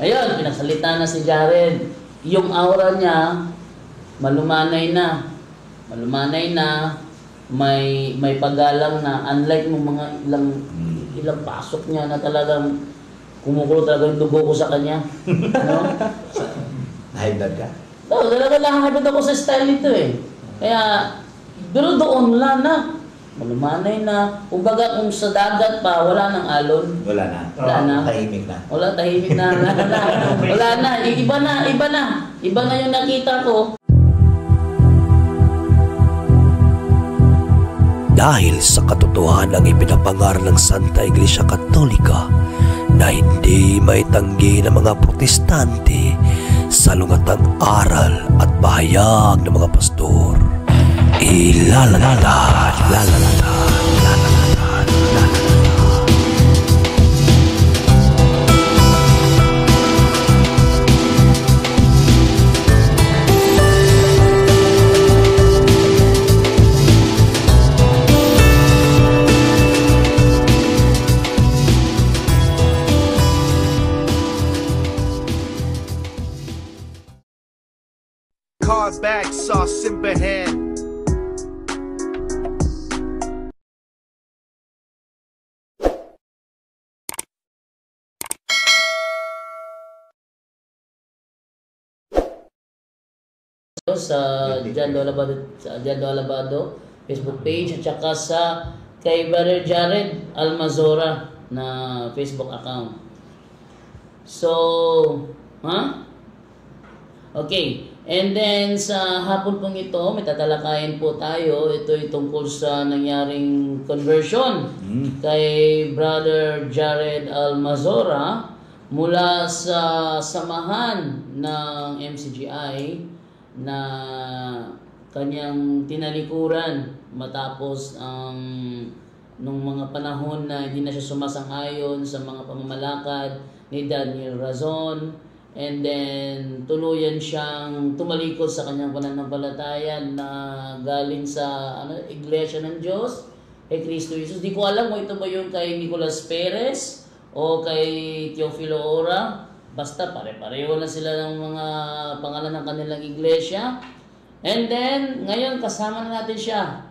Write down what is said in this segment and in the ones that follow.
Ayun, pinagsalita na si Jared. Yung aura niya, malumanay na. Malumanay na, may paggalang na, unlike ng mga ilang pasok niya na talagang kumukulo talaga yung dugo ko sa kanya. No? Nahibad ka? No, talaga nakakabit ako sa style nito eh. Kaya, pero doon wala na. Malumanay na. Kumbaga kung sa dagat pa, wala nang alon. Wala na. Wala na. Tahimik na. Wala, tahimik na. Wala na. Iba na, iba na. Iba na yung nakita ko. Dahil sa katotohanan ng ipinapangaral ng Santa Iglesia Katolika na hindi maitanggi ng mga protestante sa lungatang aral at bahayag ng mga pastor. Back sauce Simbahan. Sa John Dolabado Facebook page at saka sa kay Brother Jared Almazora na Facebook account. So, okay. And then sa hapon pong ito, may tatalakayin po tayo. Ito ay tungkol sa nangyaring conversion kay Brother Jared Almazora mula sa samahan ng MCGI na kanyang tinalikuran matapos nung mga panahon na hindi na siya sumasang-ayon sa mga pamamalakad ni Daniel Razon. And then, tuluyan siyang tumalikod sa kanyang pananampalataya na galing sa Iglesia ng Diyos, kay Kristo Jesus. Di ko alam kung ito ba yung kay Nicolas Perez o kay Teofilo Ora. Basta pare-pareho na sila ng mga pangalan ng kanilang iglesia. And then, ngayon kasama na natin siya.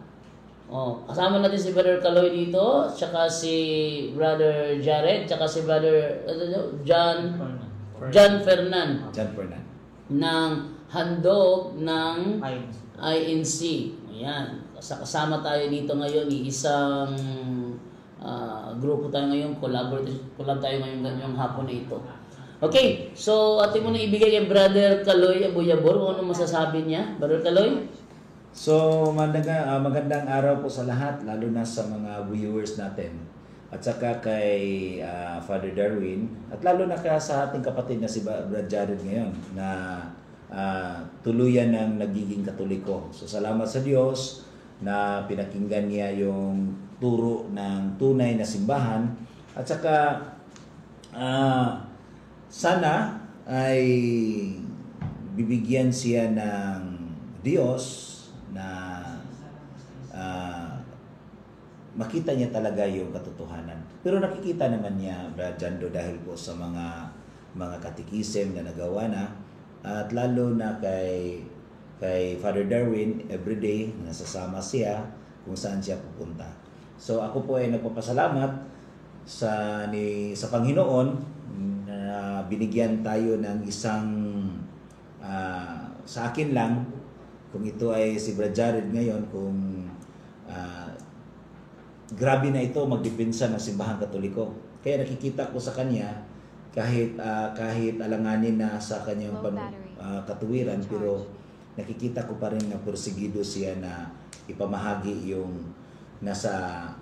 Kasama natin si Brother Caloy dito, tsaka si Brother Jared, tsaka si Brother John Fernan ng handog ng INC. Ayan. Kasama tayo dito ngayon. Isang grupo tayo ngayon. Collab tayo ngayong hapon na ito. Okay. So, atin mo na ibigay kay Brother Caloy Abuyabor. Kung ano masasabi niya? Brother Caloy? So, magandang araw po sa lahat, lalo na sa mga viewers natin. At saka kay Father Darwin, at lalo na sa ating kapatid na si Brad Jared ngayon na tuluyan ng nagiging Katoliko. So salamat sa Diyos na pinakinggan niya yung turo ng tunay na simbahan. At saka sana ay bibigyan siya ng Diyos na makita niya talaga yung katotohanan. Pero nakikita naman niya, Brad Jando, dahil po sa mga katikism na nagawa na, at lalo na kay Father Darwin, everyday nasasama siya kung saan siya pupunta. So ako po ay nagpapasalamat sa Panginoon na binigyan tayo ng isang sa akin lang, kung ito ay si Brad Jared ngayon, kung grabe na ito magdepensa ng Simbahang Katoliko. Kaya nakikita ko sa kanya kahit alanganin na sa kanyang katuwiran, pero nakikita ko pa rin na porsigido siya na ipamahagi yung nasa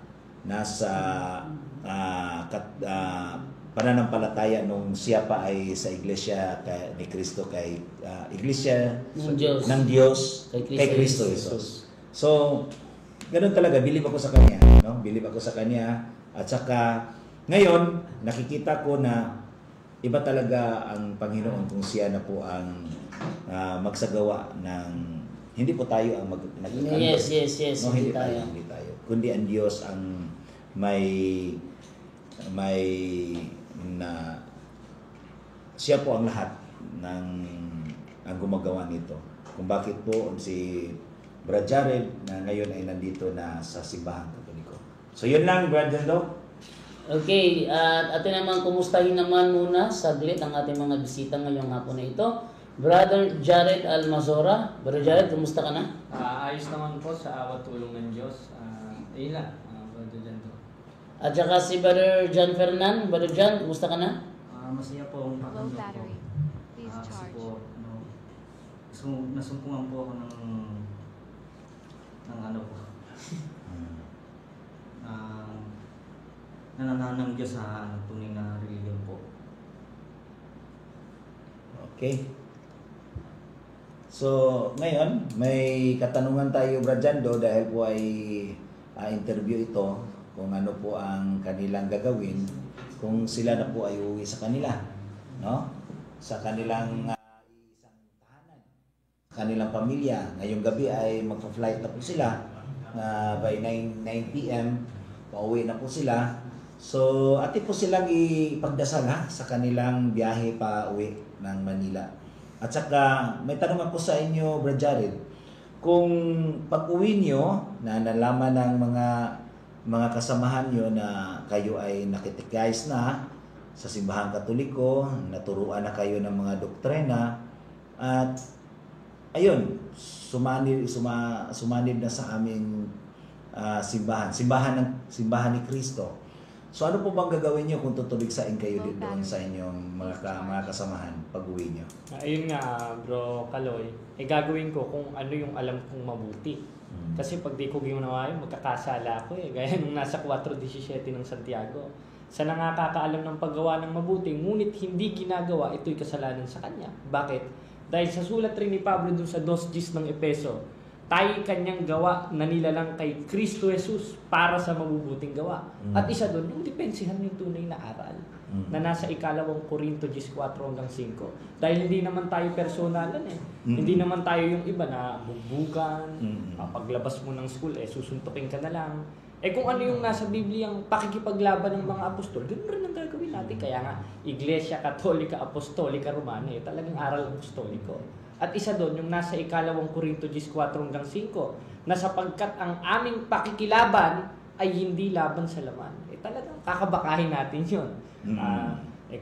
pananampalataya nung siya pa ay sa Iglesia ni Kristo, kay Iglesia ng Diyos kay Kristo Jesus. So ganun talaga, bilib ako sa kanya, no? Bilib ako sa kanya. At saka ngayon nakikita ko na iba talaga ang Panginoon kung siya na po ang magsagawa ng, hindi po tayo ang Yes. No, hindi tayo. Kundi ang Diyos ang may siya po ang lahat ng ang gumagawa nito. Kung bakit po si Brad Jared na ngayon ay nandito na sa Simbahang Katoliko. So yun lang, Brad Jando. Okay, at atin naman kumustahin naman muna saglit ang ating mga bisita ngayong hapon na ito. Brother Jared Almazora. Brother Jared, kumusta ka na? Ayos naman po sa awat tulong ng Diyos. Ayun lang, Brother Jan to. At saka si Brother John Fernan. Brother John, kumusta ka na? Masaya po ang Low pakinggan ko. battery. Please Kasi charge. po, nasumpungan po ako ng ano po, nananang Diyos sa tunay na religion po. Okay. So, ngayon, may katanungan tayo, Brad Jando, dahil po ay interview ito kung ano po ang kanilang gagawin kung sila na po ay uuwi sa kanila, no? Sa kanilang isang tahanan, kanilang pamilya. Ngayong gabi ay magpa-flight na po sila by 9 p.m. Pauwi na po sila. So, ati po silang ipagdasal sa kanilang biyahe pa uwi ng Manila. At saka, may tanong ako sa inyo, Brad Jared. Kung pag-uwi nyo, na nalaman ng mga kasamahan nyo na kayo ay nakitikize na sa Simbahang Katoliko, naturuan na kayo ng mga doktrina, at ayun, sumanib na sa aming simbahan ni Kristo. So ano po bang gagawin nyo kung tutuligsain kayo dito doon sa inyong mga kasamahan pag-uwi nyo? Ayun nga, Bro Kaloy, gagawin ko kung ano yung alam kong mabuti. Kasi pag di ko ginawa yun, magkakasala ako Gaya nung nasa 4.17 ng Santiago. Sa nakakaalam ng paggawa ng mabuti, ngunit hindi ginagawa, ito'y kasalanan sa kanya. Bakit? Dahil sa sulat rin ni Pablo dun sa 2:10 ng Epeso, tayo kanyang gawa na nilalang kay Kristo Jesus para sa mabubuting gawa. At isa doon, yung depensihan yung tunay na aral na nasa 2 Korinto 4:5. Dahil hindi naman tayo personalan Hindi naman tayo yung iba na bugbugan, paglabas mo ng school, susuntukin ka na lang. Kung ano yung nasa Bibliang pakikipaglaban ng mga apostol, ganoon rin ang gagawin natin. Kaya nga, Iglesia Katolika Apostolika Romana, talagang aral apostoliko. At isa doon, yung nasa 2 Korinto 4:5, na sapagkat ang aming pakikilaban ay hindi laban sa laman. Talagang kakabakahin natin yun.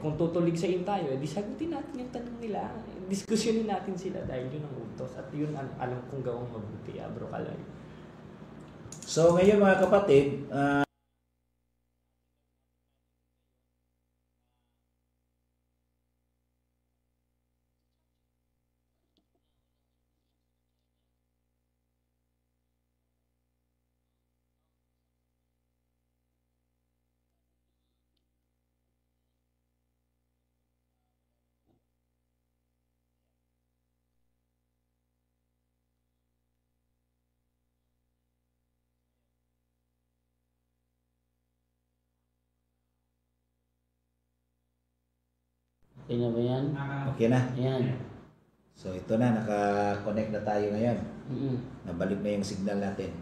Kung tutuligsain tayo, di sagutin natin yung tanong nila. Diskusyonin natin sila dahil yun ang utos. At yun ang alam kong gawang mabuti, Bro Kaloy. So ngayon mga kapatid, Okay na ba yan? okay na. Ayan. So ito na, naka-connect na tayo ngayon. Nabalik na yung signal natin.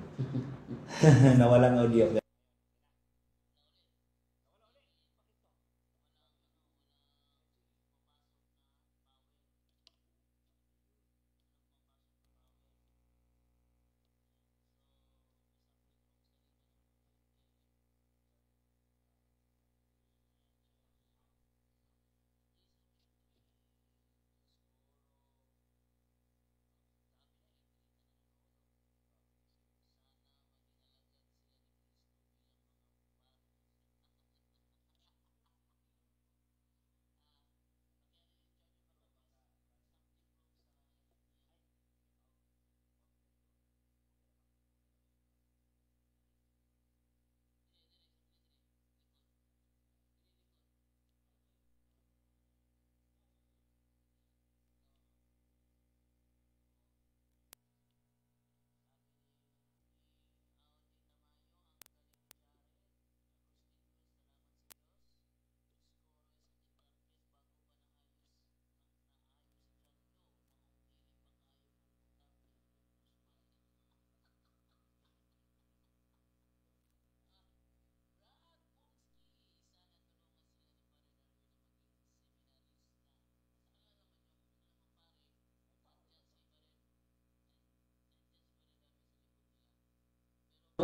Nawalang audio.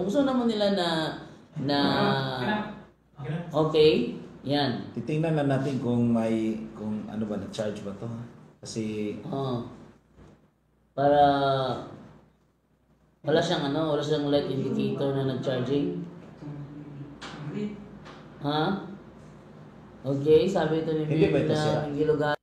kung gusto naman nila na okay, yan. Titingnan na natin kung ano ba, na-charge ba to? Kasi Para wala siyang light indicator na nag-charging. Ha? Okay, sabi ito ni Hindi ba Bib ito sira? na hindi lugar.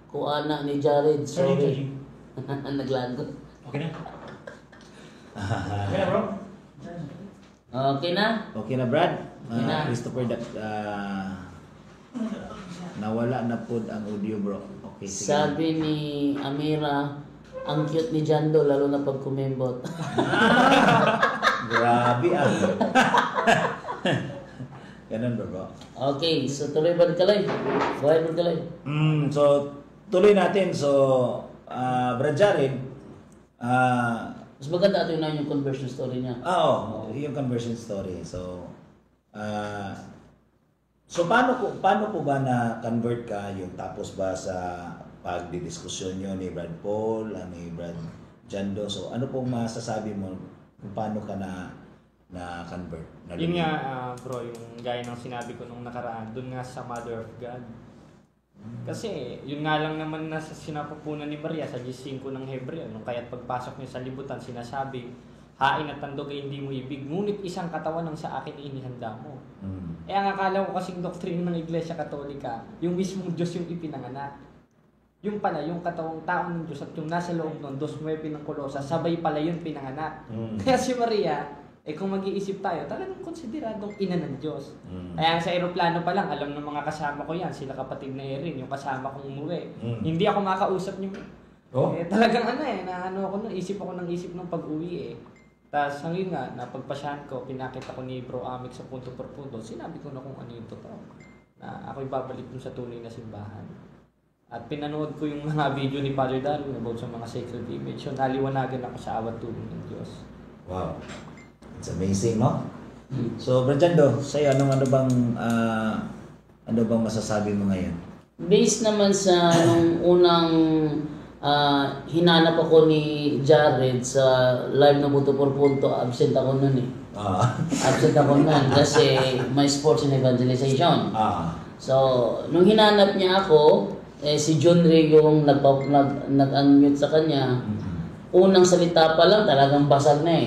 Kuana ni Jared, sorry. Naglagot. Okay na? Okay na, bro? Okay na? okay na, Brad? Okay na. Christopher, nawala na po ang audio, bro. Okay, sige. Sabi ni Amira, ang cute ni Jando, lalo na pag kumembot. Grabe Ganun ba, bro? Okay, so tuloy ba Kaloy? Go ahead, Kaloy. So, tuloy natin. So, Brad Jared, Mas maganda ito yung conversion story niya. yung conversion story. So, paano po ba na-convert ka yung tapos ba sa pagdidiskusyon nyo ni Brad Paul, ni Brad Jando? So, ano pong masasabi mo kung paano ka na-convert? Yun nga, bro, yung gaya ng sinabi ko nung nakaraan, dun nga sa Mother of God. Kasi, yun nga lang naman nasa sinapupunan ni Maria sa 5 ng Hebreo, nung kaya't pagpasok niya sa libutan, sinasabi, hain at tandog ay hindi mo ibig, ngunit isang katawan ang sa akin inihanda mo. Ang akala ko kasing doktrina ng Iglesia Katolika, yung mismong Diyos yung ipinanganak. Yung pala, yung katawang tao ng Diyos at yung nasa loob ng 2:9 ng Kolosas, sabay pala yun pinanganak. Kaya si Maria, kung mag-iisip tayo, talagang konsideradong ina ng Diyos. Kaya sa aeroplano pa lang, alam ng mga kasama ko yan, sila kapatid na Erin, yung kasama kong umuwi. Hindi ako makausap niyo. Talagang isip ako ng isip ng pag-uwi Tapos hanggang nga, napagpasyahan ko, pinakita ko ni Bro Amik sa punto per punto, sinabi ko na kung ano yung totoo. Na ako'y babalik dun sa tunay na simbahan. At pinanood ko yung mga video ni Father Darwin about sa mga sacred image. So naliwanagan ako sa awat tulong ng Diyos. Wow. It's amazing, no? So, Brad Jando, sa'yo, ano bang masasabi mo ngayon? Based naman sa nung unang hinanap ako ni Jared sa live na Buto por Punto, absent ako nun Absent ako nun kasi may sports and evangelization. So, nung hinanap niya ako, si John Ray yung nag-unmute sa kanya. Unang salita pa lang, talagang basag na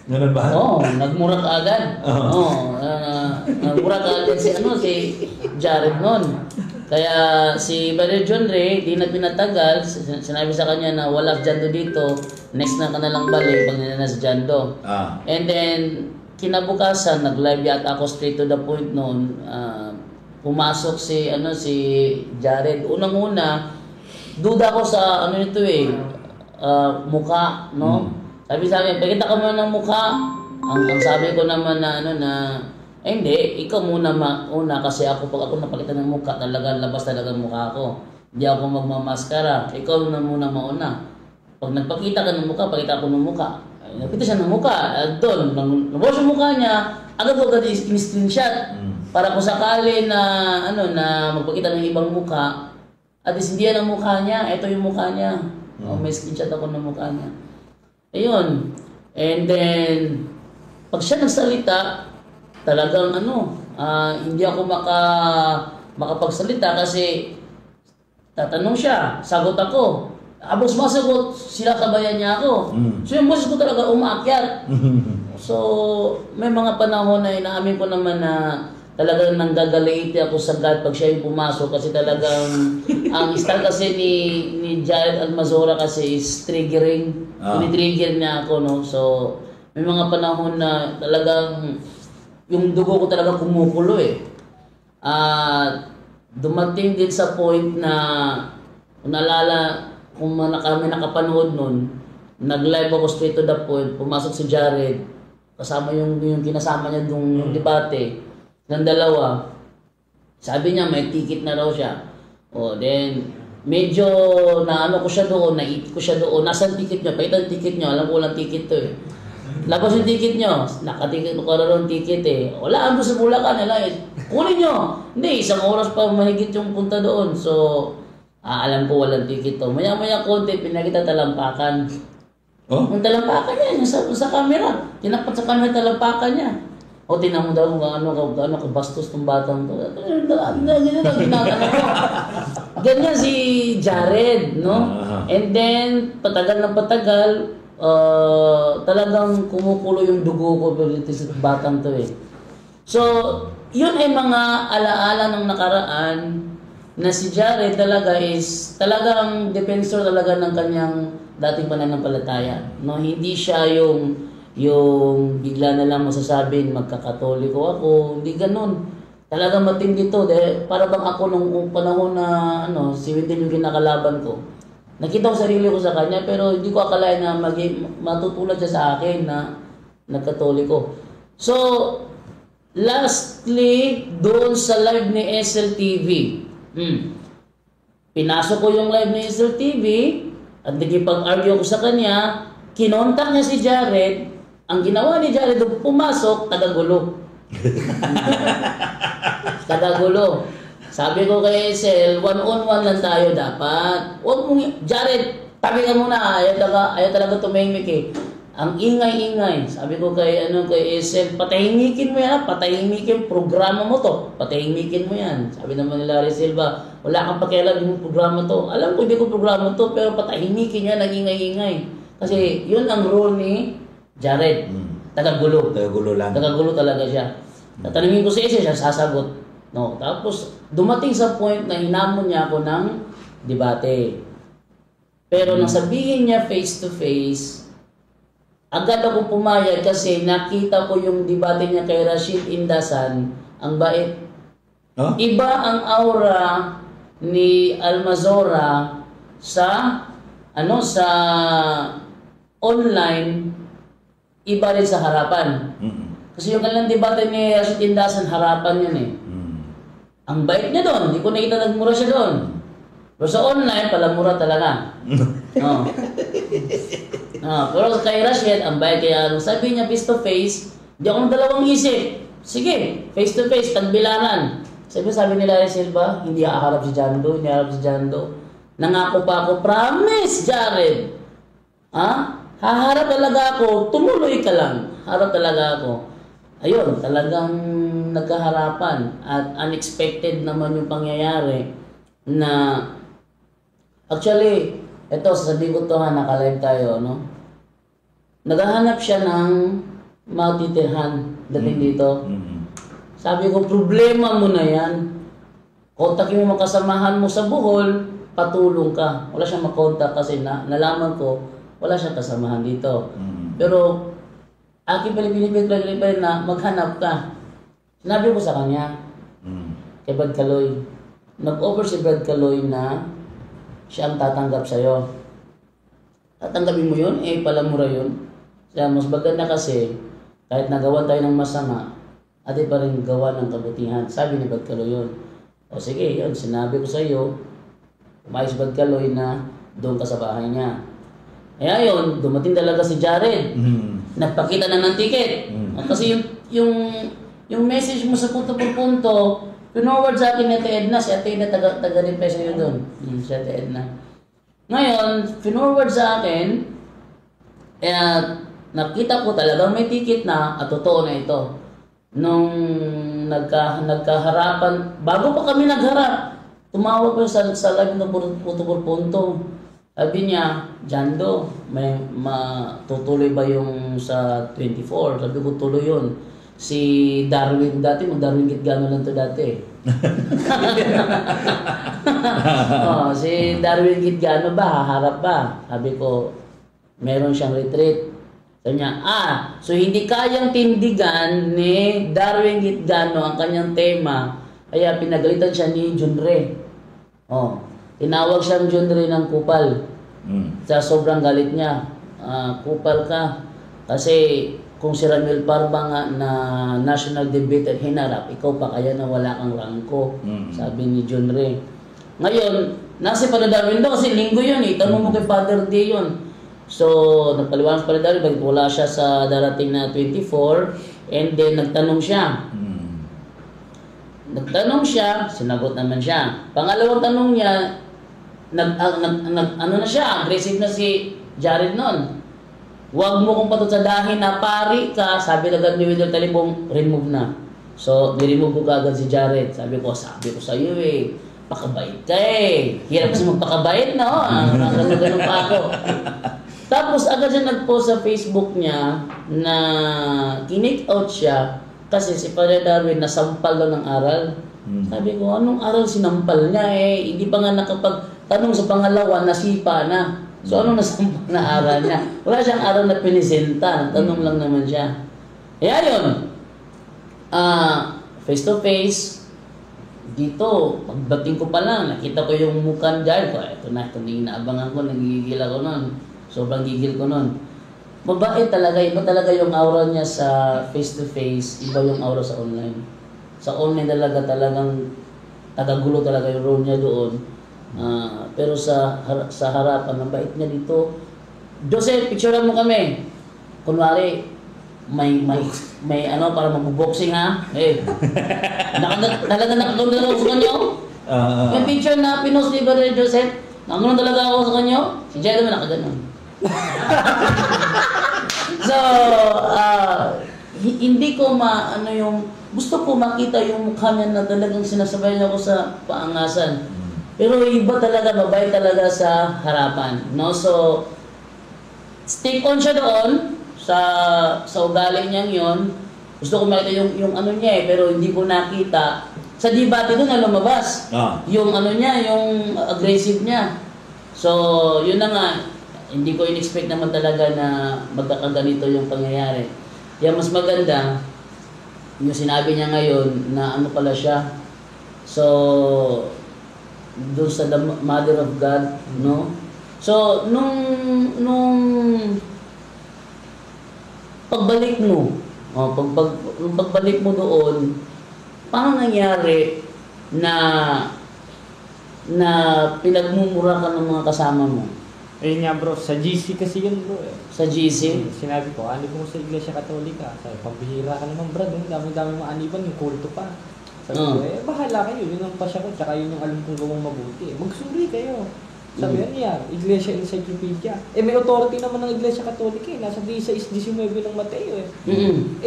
Ganun ba? Nagmura ka agad. Nagmura ka agad si Jared nun. Kaya si Brother John Ray, di na pinatagal, sinabi sa kanya na wala Jando dito, next na ka na lang balik pag nananas Jando. And then, kinabukasan, nag-live yata ako straight to the point noon. Pumasok si Jared. Unang-una, duda ko sa mukha, no? Sabi sa akin, pakita ka muna ng mukha. Ang sabi ko naman hindi, ikaw muna una kasi pag ako napakita ng mukha, talagang labas talaga ng mukha ko. Hindi ako magmamaskara. Ikaw na muna mauna. Pag nagpakita ka ng mukha, pakita ako ng mukha. Nakita siya ng mukha. Doon, nabos yung mukha niya, agad-agad in-screenshot. Para kung sakali na magpakita ng ibang mukha, at least hindi yan ang mukha niya, ito yung mukha niya. May screenshot ako ng mukha niya. Ayun. And then, pag siya nagsalita, talagang hindi ako makapagsalita kasi tatanong siya, sagot ako. Abos masagot, sila kabayan niya ako. So yung boses ko talaga umaakyat. So, may mga panahon na inaamin ko naman na talagang nanggagalaiti ako sa God pag siya yung pumasok kasi talagang ang style kasi ni Jared Almazora kasi is triggering. Tinitrigger niya ako, no? So, may mga panahon na talagang yung dugo ko talaga kumukulo dumating din sa point na, kung naalala, kung kami nakapanood nun, nag-live ako straight to the point, pumasok si Jared, kasama yung kinasama niya yung debate, ng dalawa. Sabi niya, may ticket na raw siya. O, then, medyo naano ko siya doon, naiti ko siya doon, nasaan ticket niyo? Pakita ang ticket niyo, alam ko walang ticket to eh. Labas yung ticket nyo. Nakaticket ko rin ticket eh. Wala, ando sa Bulacan. Kunin nyo. Hindi, 1 oras pa mahigit yung punta doon. So, alam ko walang ticket to. Maya-maya konti, pinakita talampakan. Oh? Yung talampakan niya, yung sa camera. Tinapat sa camera talampakan niya. O, tinan mo daw kung gaano kabastos tong batang to. Ganyan si Jared, no? And then, patagal ng patagal, talagang kumukulo yung dugo ko sa batang to eh. So, yun ay mga alaala ng nakaraan na si Jared talaga is talagang defensor talaga ng kanyang dating pananampalataya. No, hindi siya yung bigla na lang masasabing magkakatoliko ako, hindi ganoon. Talagang matindi to, para bang ako nung panahon na si Wendell yung kinakalaban ko. Nakita ko sarili ko sa kanya pero hindi ko akalain na matutulad siya sa akin na nagkatoliko. So, lastly, doon sa live ni SLTV. Pinasok ko yung live ni SLTV at nagipag-argue ko sa kanya, kinontak niya si Jared. Ang ginawa ni Jared, pumasok, tagagulo. Tagagulo. Sabi ko kay SL, 1-on-1 lang tayo dapat. Huwag mong, Jared, tabi ka muna. Ayaw talaga tumahimik eh. Ang ingay-ingay. Sabi ko kay SL, patahimikin mo yan. Patahimikin, programa mo to. Patahimikin mo yan. Sabi naman ni Larry Silva, wala kang pakialam yung programa to. Alam ko hindi ko programa to, pero patahimikin yan, ang ingay-ingay. Kasi yun ang role ni Jared. Tagagulo. Tagagulo lang. Tagagulo talaga siya. Tatanungin ko si SL, siya sasagot. No, tapos dumating sa point na hinamon niya ako ng debate. Pero nang sabihin niya face to face, agad ako pumayag kasi nakita ko yung debate niya kay Rashid Indasan, ang bait. Huh? Iba ang aura ni Almazora sa sa online, iba rin sa harapan. Kasi yung kanilang debate ni Rashid Indasan, harapan yun eh. Ang bait niya doon, hindi ko nakita nagmura siya doon. Pero sa online, palamura talaga. Pero kay Rashid, ang bait kaya sabi niya face to face, hindi ako ng dalawang isip. Sige, face to face, tagbilaran. Sabi nila Larry Silva, hindi haharap si Jando, Nangako pa ako, promise, Jared. Haharap talaga ako, tumuloy ka lang. Harap talaga ako. Ayun, talagang nagkaharapan at unexpected naman yung pangyayari na actually, ito sasabihin ko to naka-live tayo, no? Naghahanap siya ng matitirhan dating dito. Sabi ko, problema mo na yan. Kontakin mo mga kasamahan mo sa Bohol, patulong ka. Wala siyang makontak kasi nalaman ko, wala siyang kasamahan dito. Pero aking pinipili na maghanap ka. Sinabi ko sa kanya, kay Brad Caloy, nag-offer si Brad Caloy na siya ang tatanggap sa'yo. Tatanggapin mo yun? Palamura yun. Kaya mas maganda kasi, kahit nagawa tayo ng masama, ate pa rin gawa ng kabutihan. Sabi ni Brad Caloy yun. O sige, yun, sinabi ko sa'yo, umayos Brad Caloy na doon ka sa bahay niya. Kaya yun, dumating talaga si Jared. Nagpakita na ng ticket. Kasi yung message mo sa punto por punto, pinoward sa akin ni Ate Edna. Si Ate Edna taga-reply sa'yo doon. Si Ate Edna. Ngayon, pinoward sa akin, nakita ko talagang may ticket na at totoo na ito. Nung nagkaharapan, bago pa kami nagharap, tumawag ko sa live ng punto por punto. Sabi niya, Jando, may matutuloy ba yung sa 24? Sabi ko, tuloy yun. Si Darwin dati, Darwin Gitgano lang to dati. Si Darwin Gitgano ba, haharap ba? Sabi ko, meron siyang retreat. Sabi niya, so hindi kayang tindigan ni Darwin Gitgano ang kanyang tema Kaya pinagalitan siya ni Junre. Oh, tinawag siyang Junre ng kupal. Sa sobrang galit niya. Kupal ka. Kasi kung si Ramil Parba nga na national debate at hinarap, ikaw pa kaya na wala kang rangko. Sabi ni Junre. Ngayon, nasa Padre daw kasi linggo yun eh. Tanong mo kay Father D yun. So, nagpaliwanag sa Padre Darwin, bakit wala siya sa darating na 24, and then nagtanong siya. Nagtanong siya, sinagot naman siya. Pangalawang tanong niya, ano na siya, aggressive na si Jared nun. Huwag mo kong patutsadahin na pari ka, sabi agad ni Wendell Talibong, remove na. So, niremove ko agad si Jared. Sabi ko sa iyo eh, pakabait ka eh. Hirap kasi magpakabait na ganun pa ako. Tapos agad siya nag-post sa Facebook niya na kinake out siya kasi si Father Darwin nasampal daw ng aral. Sabi ko, anong aral sinampal niya eh? Hindi pa nga nakapagtanong sa pangalawa, nasipa na. So anong nasampal na aral niya? Wala siyang aral na pinisenta. Nagtanong lang naman siya. Eh ayun, face to face, dito, pagdating ko pa lang, nakita ko yung mukhang dyan ko. Ito na inaabangan ko, nagigigil ako nun. Sobrang gigil ko nun. Mabait talaga, iba talaga yung aura niya sa face-to-face, iba yung aura sa online. Sa online talagang tagagulo talaga yung role niya doon. Pero sa harapan, mabait niya dito. Joseph, picturean mo kami. Kunwari, may ano para magbo-boxing ha. Eh. Talaga nakaganda ako sa kanyo. Yung picture na pinost ni Brother Joseph, nakaganda talaga ako sa kanyo. Si Jai naman nakaganda. So, hindi ko gusto ko makita yung mukha niya na talagang sinasabay niya ako sa paangasan. Pero iba talaga, mabait talaga sa harapan. No? So, stick on siya doon sa ugali niya yon. Gusto ko makita yung ano niya eh, pero hindi ko nakita. Sa debate doon na lumabas. Yung ano niya, yung aggressive niya. So, yun na nga. Hindi ko in-expect naman talaga na magkakaganito yung pangyayari. Kaya mas maganda, yung sinabi niya ngayon na ano pala siya. So, doon sa the Mother of God, no? So, nung pagbalik mo, nung pagbalik mo doon, paano nangyari na pinagmumura ka ng mga kasama mo? Ayun nga bro, sa GC kasi yun bro eh. Sa GC? Sinabi ko, ano ko sa Iglesia Katolika? Sabi, pambihira ka naman brad, dami-dami mga aniban, yung kulto pa. Sabi ko, bahala kayo, yun ang pasya ko, tsaka yun yung alam kong gawang mabuti. Magsuri kayo. Sabi yan, Iglesia Encyclopedia. May authority naman ng Iglesia Katolika eh, nasa 16-19 ng Mateo eh.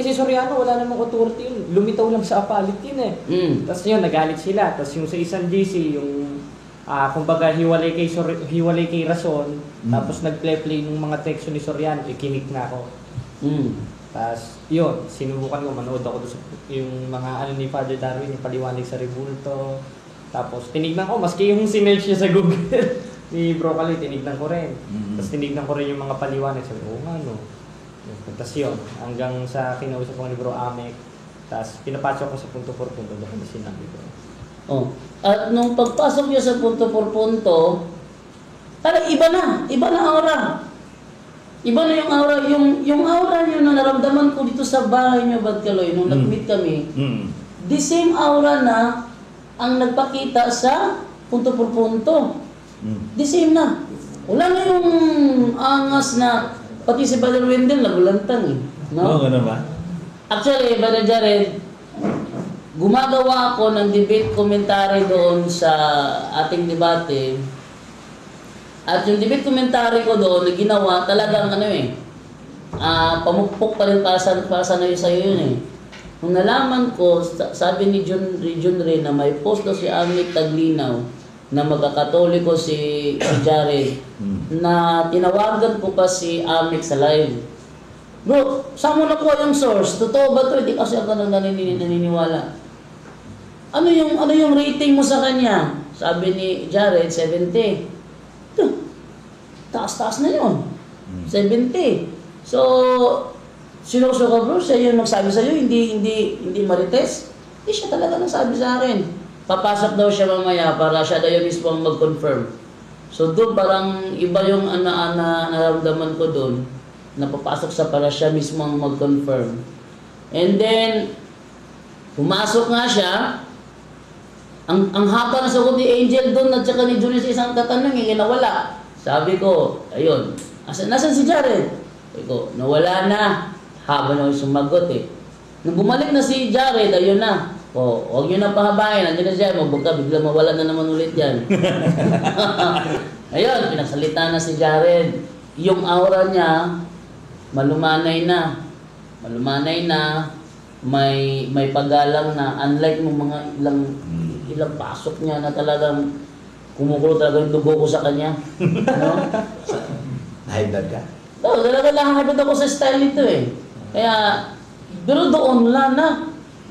Si Soriano, wala namang authority yun, lumitaw lang sa apalit yun eh. Tapos yun, nagalit sila. Tapos yung sa isang GC, yung kumbaga hiwalay kay Rason, tapos nag-play ng mga teksto ni Soriano, ikinig na ako. Tapos yun, sinubukan ko, manood ako doon yung mga ano ni Father Darwin, yung paliwanag sa Rebulto. Tapos tinignan ko, maski yung sinerge niya sa Google ni Bro Kaloy, tinignan ko rin. Tapos tinignan ko rin yung mga paliwanag, sabi ko, ano. Tapos yun, hanggang sa kinausap ko ni Bro Amek, tapos pinapasok ko sa punto por punto, baka na sinabi ko. At nung pagpasok niya sa punto por punto, talagang iba na aura. Iba na yung aura. Yung aura niyo na naramdaman ko dito sa bahay niyo, Bad Kaloy, nung nag-meet kami, the same aura na ang nagpakita sa punto por punto. The same na. Wala na yung angas na, pati si Brother Wendell nagulantang eh. No? Ano ba? Actually, Brother Jared, gumagawa ako ng debate commentary doon sa ating debate. At yung debate commentary ko doon na ginawa talagang pamukpok pa rin para sa sa'yo yun eh. Nung nalaman ko, sabi ni John Ray na may post daw si Amit Taglinaw na magkakatoliko si Jared na tinawagan ko pa si Amit sa live. Bro, saan mo nakuha yung source? Totoo ba ito? Hindi kasi ako naniniwala. Ano yung rating mo sa kanya? Sabi ni Jared, 70. Ito, taas-taas na yun. 70. So, sinuso ka bro, siya yung nagsabi sa'yo, hindi marites. siya talaga nagsabi sa akin. Papasok daw siya mamaya para siya daw yung mismo ang mag-confirm. So doon parang iba yung nararamdaman ko doon na papasok sa para siya mismo ang mag-confirm. And then, pumasok nga siya, ang haba na sagot ni Angel doon at saka ni Julie sa isang katanungan, nawala. Sabi ko, ayun, nasan si Jared? Sabi ko, nawala na. Haba na sumagot eh. Nung bumalik na si Jared, ayun na. O, huwag nyo na pahabain. Nandiyan na siya. Mabuka, bigla mawala na naman ulit yan. Ayun, pinagsalita na si Jared. Yung aura niya, malumanay na. Malumanay na. May paggalang na. Unlike nung mga ilang pasok niya na talagang kumukulo talaga yung dugo ko sa kanya. No? High blood ka? Oo, talaga nakakabit ako sa style nito eh. Kaya, pero doon wala na.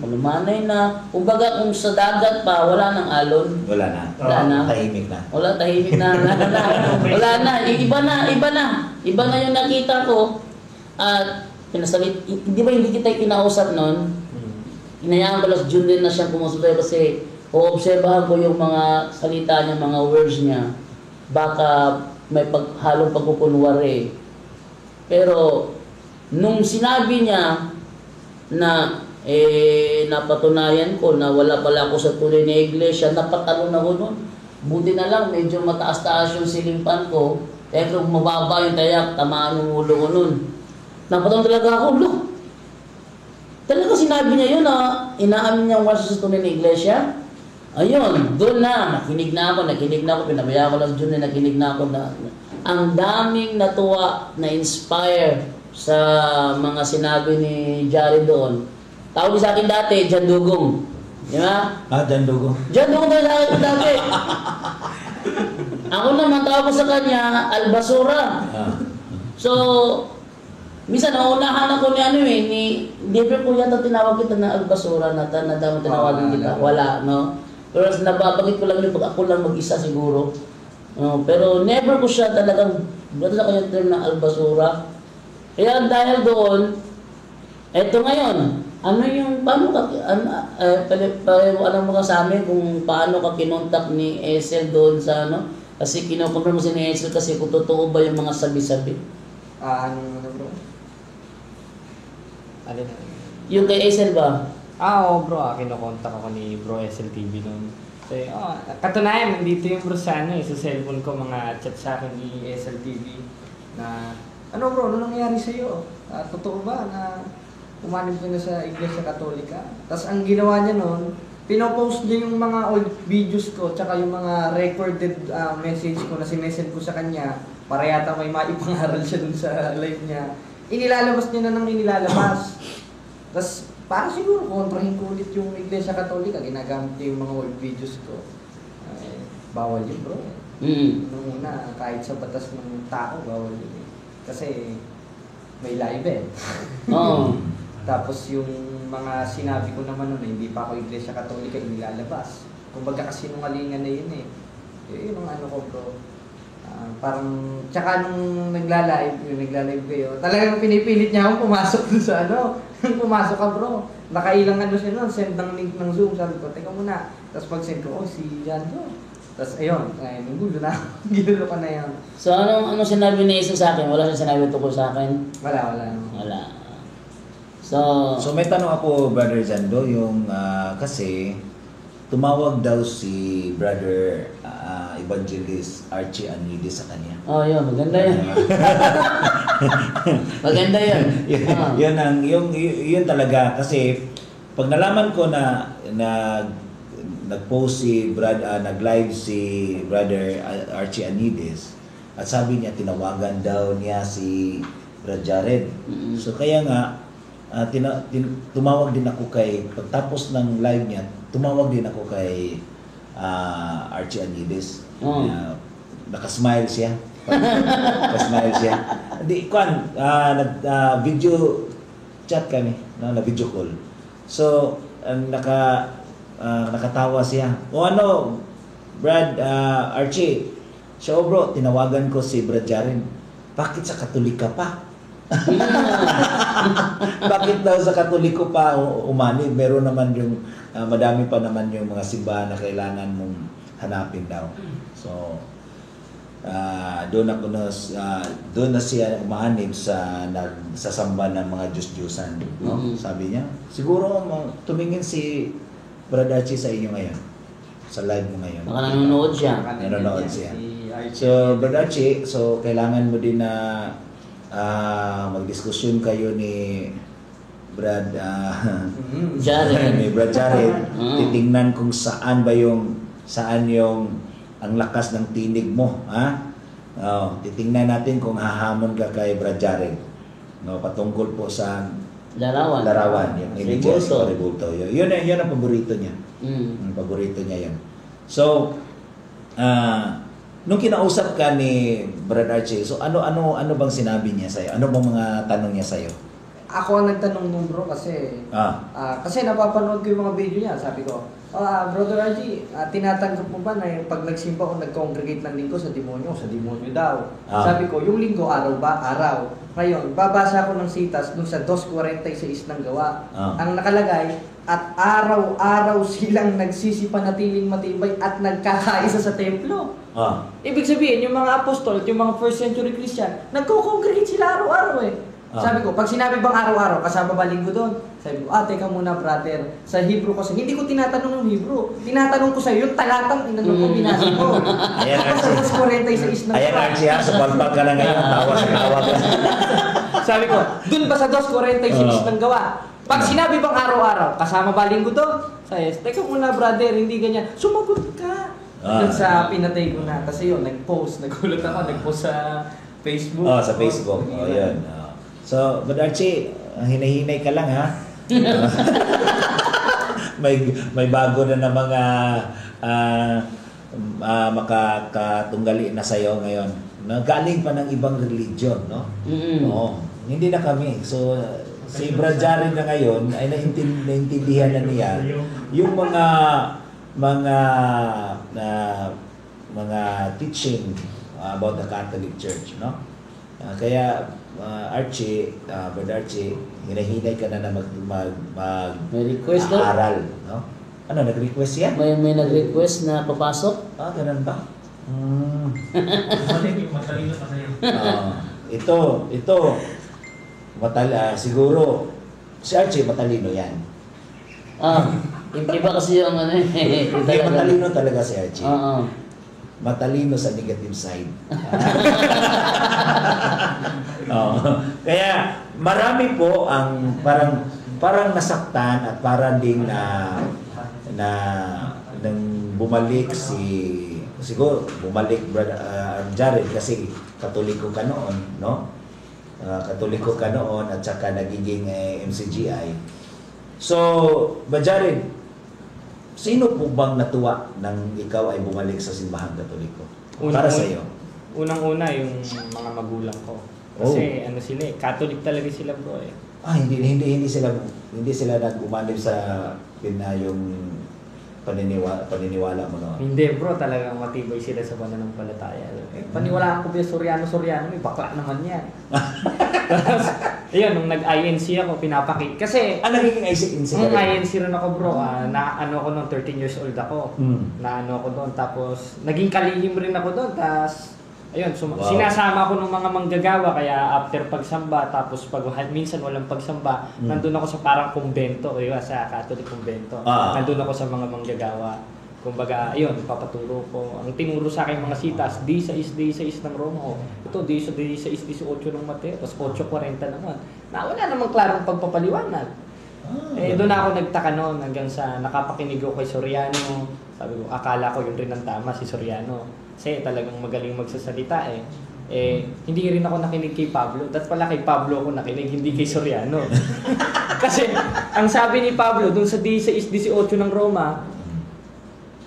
Malumanay na. Kumbaga kung sa dagat pa, wala nang alon. Wala na. Wala na. Tahimik na. Wala, tahimik na. Wala na. Iba na. Iba na. Iba na yung nakita ko. At pinasalit. Di ba hindi kita kinausap nun? Inayaan ko lang June din na siyang pumusubay kasi uobserbahan ko yung mga salita niya, mga words niya. Baka may halong pagpupunwari. Pero nung sinabi niya na napatunayan ko na wala pala ako sa tunay na iglesia, napatalon ako nun. Buti na lang, medyo mataas-taas yung silimpan ko. Kaya kung mababa yung tayak, tamaan yung ulo ko nun. Napatalon talaga ako, look. Talaga sinabi niya yun na inaamin niya wala sa tunay na iglesia. Ayun, doon na, nakinig na ako, pinabaya ko lang dyan na nakinig na ako na ang daming natuwa, na-inspire sa mga sinabi ni Jared doon. Tawag sa akin dati, Jan Dugong. Di ba? Jan Dugong. Jan Dugong tayo sa akin dati. Ako naman, tawag ko sa kanya, Albasura. So, minsan nauunahan ako ni Gabriel po yata tinawag kita na Albasura na daw tinawagan kita. Wala, no? Pero nababagit ko lang yun pag ako lang mag-isa siguro. Pero never ko siya talagang, ba't sa kanya term na Albasura? Kaya dahil doon, eto ngayon, paano ka, alam mo ka sa amin kung paano ka kinontak ni Esel doon sa kasi kinukumpir mo si ni Esel kasi kung totoo ba yung mga sabi-sabi? Bro? Alin? Yung kay Esel ba? Oo bro, kinukontak ako ni Bro Esel TV noon. So, katunayan, nandito yung bro sa sa cellphone ko, mga chat sa akin ni Esel TV na, bro, ano nangyari sa'yo? Totoo ba na umanib ka na sa Iglesia Katolika? Tapos ang ginawa niya noon, pinopost niya yung mga old videos ko, tsaka yung mga recorded message ko na sinesend ko sa kanya, para yata may maipangaral siya dun sa live niya. Inilalabas niya na nang inilalabas. Tapos, para siguro kontrahin ko ulit yung Iglesia Katolika, ginagamit niya yung mga old videos ko. Bawal yun bro. Nung una, kahit sa batas ng tao, bawal yun. Kasi may live Oo. Tapos yung mga sinabi ko naman nun, hindi pa ako Iglesia Katolika inilalabas. Kumbaga kasinungalingan na yun yun ang ko bro. Parang, tsaka nung nagla-live kayo, talagang pinipilit niya akong pumasok dun sa pumasok ka bro. Nakailang siya nun, send ng link ng Zoom, sabi ko, teka muna. Tapos pag-send ko, si Jan to. Tapos ayun, gulo na. Ginulo ka na yan. So anong sinabi ni Esel sa akin? Wala siyang sinabi tungkol sa akin? Wala. So may tanong ako, Brother Jando, yung kasi tumawag daw si Brother Evangelist Archie Anides sa kanya. Oh, yun, maganda yun. Maganda yun. Yun talaga kasi pag nalaman ko na nag-post nag-live si Brother Archie Anides at sabi niya tinawagan daw niya si Brother Jared. So kaya nga tumawag din ako pagtapos ng live niya, tumawag din ako kay Archie Anides. Nakasmile siya. Nakasmile siya. Video chat kami, na video call. So, nakatawa siya. Brad, Archie, siya bro, tinawagan ko si Brad Jaren. Bakit sa Katolika pa? Bakit daw sa Katoliko pa umanib? Meron naman yung madami pa naman yung mga simbahan na kailangan mong hanapin daw. So, doon na siya umahanib sa nagsasamba ng mga Diyos-Diyosan. No? Sabi niya, siguro tumingin si Brother Archie sa inyo ngayon. Sa live mo ngayon. Baka nanonood siya. Nanonood siya. So, Brother Archie, so kailangan mo din na magdiskusyon kayo ni Brad Jared. ni Brad Jared. Titingnan kung saan yung ang lakas ng tinig mo, ha? Titingnan natin kung hahamon ka kay Brad Jared. No, patungkol po sa larawan, yung images ko Rebulto. Yun ang paborito niya. Ang paborito niya 'yan. So, nung kinausap ka ni Brad Archie, so ano bang sinabi niya sa iyo? Ano bang mga tanong niya sa iyo? Ako ang nagtanong nung bro kasi kasi napapanood ko yung mga video niya. Sabi ko, Brother Archie, tinatanggap mo ba na pag nagsimba o nag-congregate ng linggo sa demonyo? Sa demonyo daw. Sabi ko, yung linggo araw ba? Araw. Ngayon, babasa ko ng sitas dun sa 2:46 ng gawa. Ang nakalagay, at araw-araw silang nagsisipanatiling matibay at nagkakaisa sa templo. Ibig sabihin, yung mga apostol at yung mga first century Christian, nagko-congregate sila araw-araw eh. Sabi ko, pag sinabi bang araw-araw, kasama ba linggo doon? Sabi ko, teka muna brother, sa Hebrew kasi, hindi ko tinatanong yung Hebrew. Tinatanong ko sa iyo, yung talatang inanong ko, binasa ko. Sa 2:46 ng Ayan Archie, sa balbag ka na ngayon, tawa sa tawa ka. Sabi ko, dun ba sa 2:46 ng gawa? Pag sinabi bang araw-araw, kasama ba linggo doon? Sabi, teka muna brother, hindi ganyan. Sumagot ka. Dun sa pinatay ko na. Kasi yun, nag-post, nagulat ako, nag-post sa Facebook. Sa Facebook. Yun. So, Brother Archie, hinahinay ka lang ha. may bago na mga makakatunggali na sa'yo ngayon. Galing pa ng ibang religion, no? Oo. Hindi na kami. So, si Brad Jared na ngayon ay naintindihan na niya yung mga teaching about the Catholic Church, no? Kaya Archie, Brother Archie, hinahinay ka na may request daw? aral, no? Ano, nag-request yan? May nag-request na papasok? Ganun ba? Matalino pa sa'yo. Ito, siguro, si Archie matalino yan. Iba kasi yung ano Hindi, matalino talaga si Archie. Matalino sa negative side. Kaya marami po ang parang nasaktan at parang ding nang bumalik siguro bumalik Brother Jared kasi Katoliko ka noon, no? Katoliko ka noon at saka nagiging MCGI. So, Jared, sino po bang natuwa nang ikaw ay bumalik sa simbahan Katoliko? Para sa iyo. Unang-una yung mga magulang ko. Kasi sila Catholic talaga sila bro eh. Hindi sila nag-umanib sa yung paniniwala mo noon. Hindi bro, talagang matibay sila sa pananampalataya. Paniwalaan ko ba Soriano, may bakla naman yan. Tapos, ayun, nung nag-INC ako, pinapakit. Kasi, nagiging INC ka nung INC rin ako bro, ako noon, 13 years old ako. Ako doon, tapos, naging kalihim rin ako doon. Tapos, ayun, sinasama ko ng mga manggagawa, kaya after pagsamba, tapos minsan walang pagsamba, nandun ako sa parang kumbento, sa Catholic kumbento. Nandun ako sa mga manggagawa. Kumbaga, ayun, papaturo ko. Ang tinuro sa akin mga sitas, D6 ng Roma. Ito, D6, 18 ng Mateo, tapos 8:40 naman. Wala namang klarong pagpapaliwanag. Doon ako nagtaka noon hanggang sa nakapakinig ko kay Soriano. Sabi ko, akala ko yun rin ang tama, si Soriano. Kasi talagang magaling magsasalita hindi rin ako nakinig kay Pablo. That's pala kay Pablo ako nakinig, hindi kay Soriano. Kasi ang sabi ni Pablo dun sa 18 ng Roma,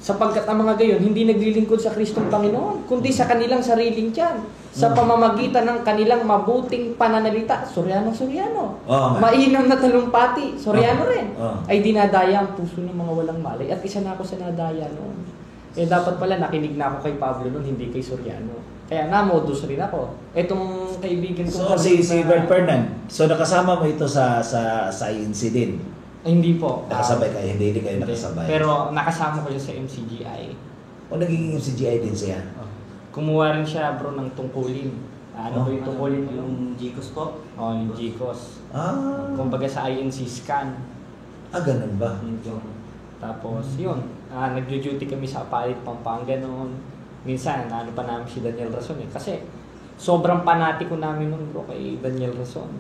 sapagkat ang mga gayon hindi naglilingkod sa Kristong Panginoon, kundi sa kanilang sariling tiyan, sa pamamagitan ng kanilang mabuting pananalita. Soriano. Mainam na talumpati, Soriano rin. Ay dinadaya ang puso ng mga walang malay. At isa na ako sa nadaya noon. Dapat pala nakinig na ako kay Pablo noon, hindi kay Soriano. Kaya namodus rin ako. Etong kaibigan ko. So si Bert Fernand, so nakasama mo ito sa INC din? Hindi po. Nakasabay kayo? Hindi kayo Hindi. nakasabay. Pero nakasama ko siya sa MCGI. O nagiging CGI din siya? Kumuha rin siya bro ng tungkulin. Ano ba yung tungkulin yun? Yung GCOS po. Yung GCOS. Kumbaga sa INC scan. Ganun ba? Tapos yun, nagjo-duty kami sa Apalit, Pampanga noon. Minsan, pa namin si Daniel Rason Kasi sobrang panatiko namin noon bro kay Daniel Rason.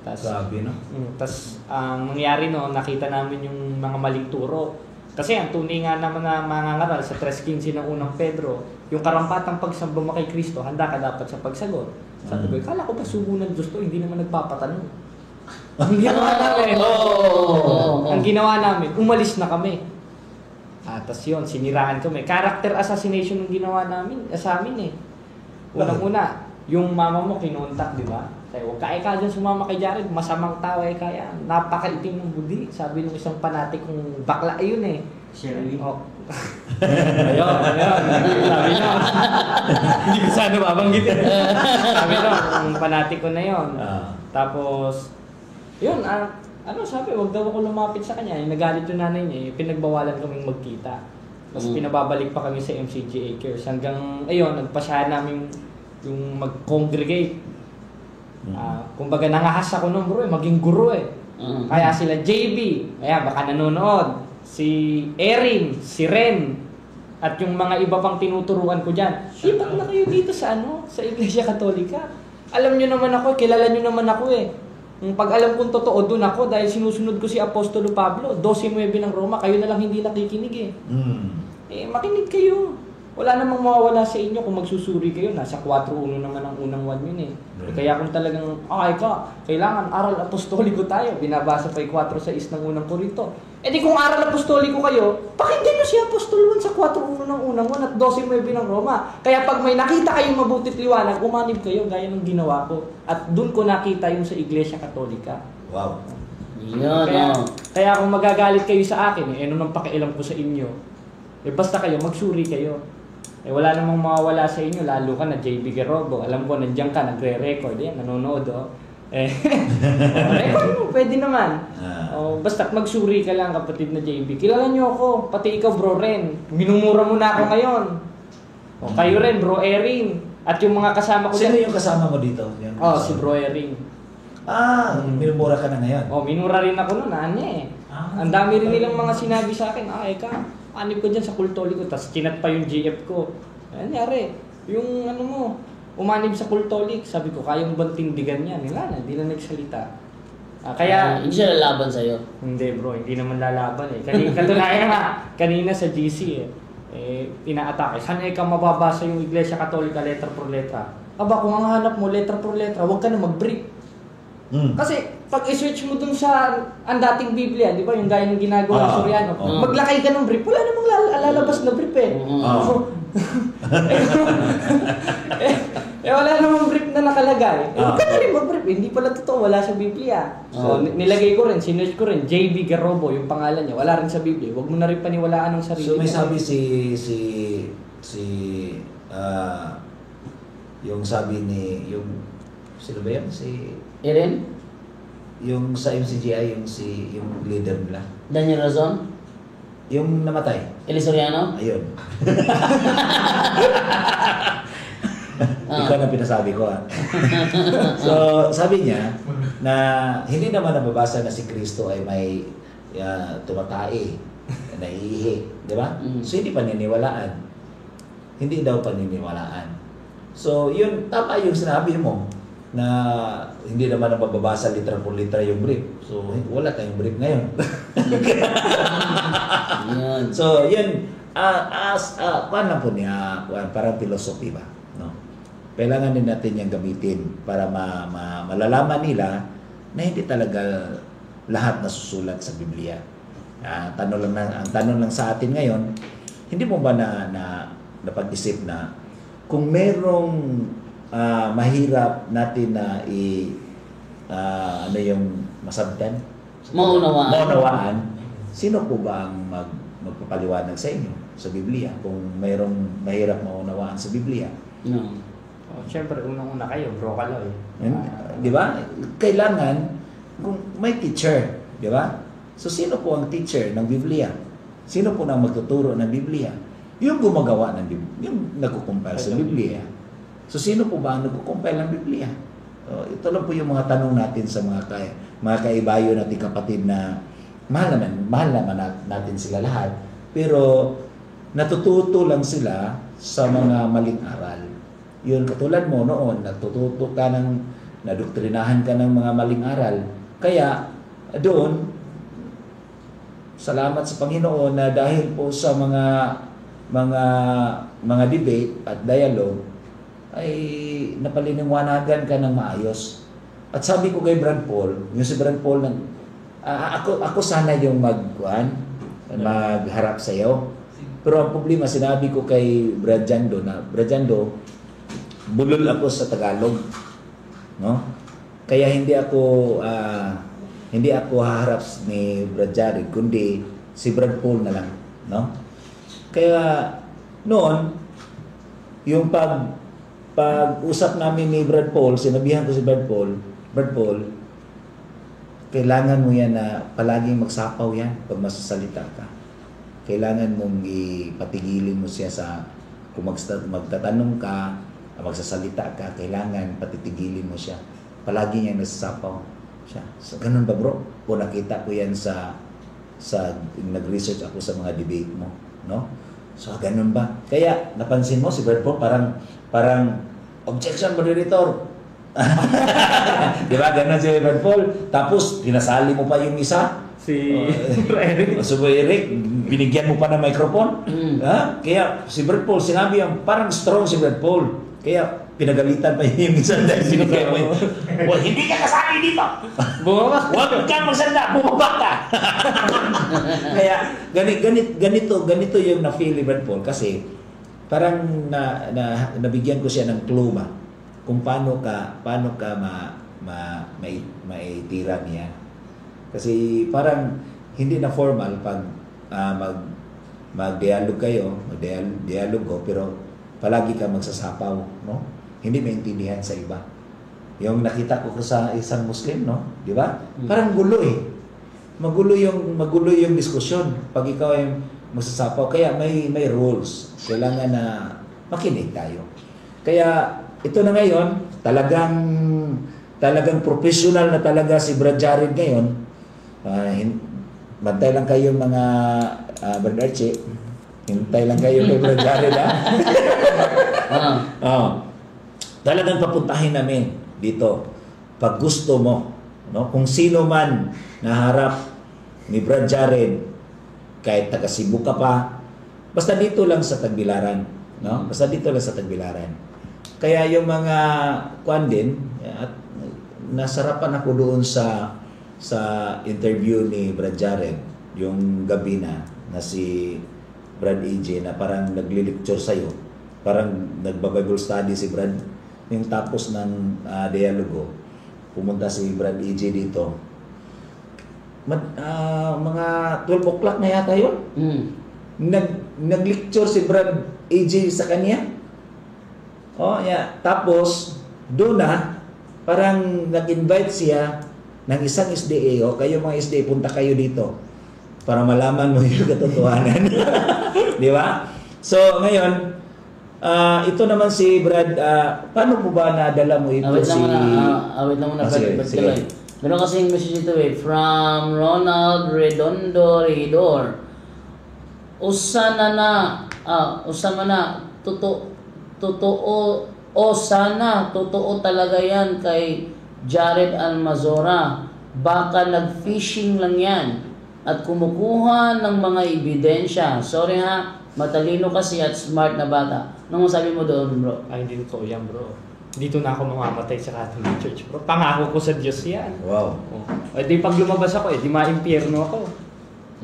Grabe, no? Tapos ang nangyari noon, nakita namin yung mga maling turo. Kasi ang tunay nga naman na mangangaral sa 3:15 ng unang Pedro, yung karampatang pagsamba mo kay Kristo, handa ka dapat sa pagsagot. Sabi ko, kala ko ba sugo ng Diyos to, hindi naman nagpapatanong. Ang ginawa namin, ang ginawa namin, umalis na kami. Tapos yun, siniraan kami. Character assassination yung ginawa namin, sa amin eh. Unang-una, yung mama mo kinontak, di ba? Sabi, huwag ka dyan sumama kay Jared, masamang tao kaya. Napakaitim ng budi. Sabi ng isang fanatic kong bakla yun eh. Shirley. Ayun. Sabi na. Hindi ko sana mabanggit. Sabi na, ang fanatic ko na yun. Tapos, yun, sabi, huwag daw ako lumapit sa kanya. Nagalit yung nanay niya, pinagbawalan kaming magkita. Tapos pinababalik pa kami sa MCGA Cares. Hanggang, ayun, nagpasyahan namin yung mag-congregate. Kumbaga nangahas ako nung bro maging guro Kaya sila JB, baka nanonood, si Erin, si Ren, at yung mga iba pang tinuturuan ko dyan. Ba't na kayo dito sa sa Iglesia Katolika? Alam nyo naman ako, kilala nyo naman ako Pag alam kong totoo, doon ako dahil sinusunod ko si Apostolo Pablo, 12:9 ng Roma, kayo na lang hindi nakikinig makinig kayo. Wala namang mawawala sa inyo kung magsusuri kayo. Nasa 4:1 naman ang unang 1 yun Kaya kung talagang, kailangan aral apostoliko tayo. Binabasa pa yung 4:6 ng unang Korinto. Di kung aral apostoliko kayo, pakinggan nyo si Apostol 1 sa 4:1 ng unang 1 at 12:9 ng Roma. Kaya pag may nakita kayong mabutit liwanag, umanib kayo gaya ng ginawa ko. At doon ko nakita yung sa Iglesia Katolika. Wow. Kaya kung magagalit kayo sa akin, ano nang pakialam ko sa inyo? Basta kayo, magsuri kayo. Wala namang mawawala sa inyo, lalo ka na JB Garobo. Alam ko, nandiyan ka, nagre-record. Nanonood, record mo, pwede naman. Basta magsuri ka lang, kapatid na JB. Kilala niyo ako, pati ikaw, bro Ren. Minumura mo na ako ngayon. Kayo rin, bro Erin. At yung mga kasama ko Sino yung kasama mo dito? Si bro Erin. Minumura ka na ngayon? Minura rin ako noon, Ang dami rin nilang mga sinabi sa akin, anib ko dyan sa Kultoliko, tapos kinat pa yung GF ko. Nangyari, yung umanib sa Kultolik, sabi ko, kaya mo bang tindigan yan? Hindi na nagsalita. Hindi siya lalaban sa'yo? Hindi bro, hindi naman lalaban Katunayan kanina sa GC inaatake. Saan ka mababasa yung Iglesia Katolika letra por letra? Kung ang hanap mo letra por letra, huwag ka na mag-brief. Kasi pag i-search mo dun sa ang dating Biblia, di ba, yung gaya ng ginagawa ng Soriano, maglakay ka ng brief, wala namang lalabas na brief wala namang brief na nakalagay. Huwag ka na rin mag-brief, hindi pala totoo, wala sa Biblia. So nilagay ko rin, sinearch ko rin, JB Garobo yung pangalan niya, wala rin sa Biblia. Huwag mo na rin paniwalaan ng sarili. So may sabi yung sabi ni, sino ba yan? Erin? Yung sa MCGI, yung leader nila. Daniel Razon? Yung namatay. Eli Soriano? Ayun. Ikaw na pinasabi ko So, sabi niya na hindi naman nababasa na si Kristo ay may tumatae, naiihi. Di ba? So, hindi paniniwalaan. Hindi daw paniniwalaan. So, yun, tama yung sinabi mo na hindi naman nababasa litra por litra yung brief. So, wala tayong brief ngayon. So, yun, kuhan lang po niya, parang philosophy ba? No? Kailangan din natin yung gamitin para malalaman nila na hindi talaga lahat nasusulat sa Biblia. Ang tanong lang sa atin ngayon, hindi mo ba napag-isip na kung merong mahirap natin na yung masabtan? Maunawaan. Sino po ba ang magpapaliwanag sa inyo sa Biblia kung mayroong mahirap maunawaan sa Biblia? Siyempre, unang-una kayo, bro Kaloy. Di ba? Kailangan, kung may teacher, di ba? So sino po ang teacher ng Biblia? Sino po ang magtuturo ng Biblia? Yung gumagawa ng Biblia, yung nagkukumpile sa Biblia. So sino po ba ang nagkukumpile ng Biblia? Ito lang po yung mga tanong natin sa mga kaibayo natin kapatid na mahal naman natin sila lahat. Pero natututo lang sila sa mga maling aral. Yun, katulad mo noon, natututo ka nadoktrinahan ka ng mga maling aral. Kaya doon, salamat sa Panginoon na dahil po sa mga debate at dialogue ay napaliniwanagan ka ng maayos. At sabi ko kay Brad Paul, yung si Brad Paul ako sana yung magharap sa iyo. Pero ang problema, sinabi ko kay Brad Jando na, Brad Jando, bulol ako sa Tagalog. No? Kaya hindi ako haharap ni Brad Jared, kundi si Brad Paul na lang. No? Kaya noon, yung pag-usap namin ni Brad Paul, sinabihan ko si Brad Paul, kailangan mo yan na palaging magsapaw yan pag masasalita ka. Kailangan mong ipatigilin mo siya kung magtatanong ka, magsasalita ka, kailangan patitigilin mo siya. Palagi niya nagsasapaw siya. So, ganun ba bro? O nakita ko yan sa nag-research ako sa mga debate mo. No? So, ganun ba? Kaya, napansin mo si Brad Paul, parang objection moderator. Di ba? Ganun si Brad Paul. Tapos, pinasali mo pa yung isa. Si Eric. So, Eric, binigyan mo pa ng microphone. Ha? Kaya, si Brad Paul, sinabi yung parang strong si Brad Paul. Kaya, pinagalitan pa yung isang dahil sinukaya mo. Well, hindi ka kasali dito. Bumaba. Huwag kang magsanda, bumaba ka. Kaya, ganito yung na-feel ni Brad Paul kasi parang nabigyan ko siya ng clue ba kung paano ka maitira niya. Kasi parang hindi na formal pag mag-dialog kayo, mag-dialog ko, pero palagi ka magsasapaw, no? Hindi maintindihan sa iba. Yung nakita ko sa isang Muslim, no? Di ba? Parang gulo eh. Magulo yung diskusyon pag ikaw ay magsasapaw. Kaya may rules. Kailangan na makinig tayo. Kaya ito na ngayon, talagang professional na talaga si Brad Jared ngayon. Bantay lang kayo mga Brad Archie. Hintay lang kayo kay Brad Jared, ha? Talagang papuntahin namin dito pag gusto mo, no? Kung sino man naharap ni Brad Jared, kahit taga Cebu ka pa, basta dito lang sa Tagbilaran, no? Basta dito lang sa Tagbilaran. Kaya yung mga kuan din, at nasarapan ako doon sa interview ni Brad Jared yung gabi na si Brad EJ na parang nagli-lecture sa'yo, parang nagba-Bible study si Brad. Yung tapos ng dialogo, pumunta si Brad EJ dito. Mga 12 o'clock na yata yun. Nag-lecture si Brad EJ sa kanya. Tapos, doon na, parang nag-invite siya ng isang SDA. Kayo mga SDA, punta kayo dito para malaman mo yung katotohanan. Di ba? So, ngayon, ito naman si Brad, paano po ba nadala mo ito Wait lang muna, Brad. Meron kasing message ito from Ronald Redondo Redor. Usama na, totoo talaga yan kay Jared Almazora. Baka nag-fishing lang yan at kumukuha ng mga ebidensya. Sorry ha, matalino kasi at smart na bata. Anong sabi mo doon, bro? Ay, hindi totoo yan, bro. Dito na ako mamamatay sa Catholic Church, bro. Pangako ko sa Diyos yan. Wow. Di pag lumabas ako, di ma-impyerno ako.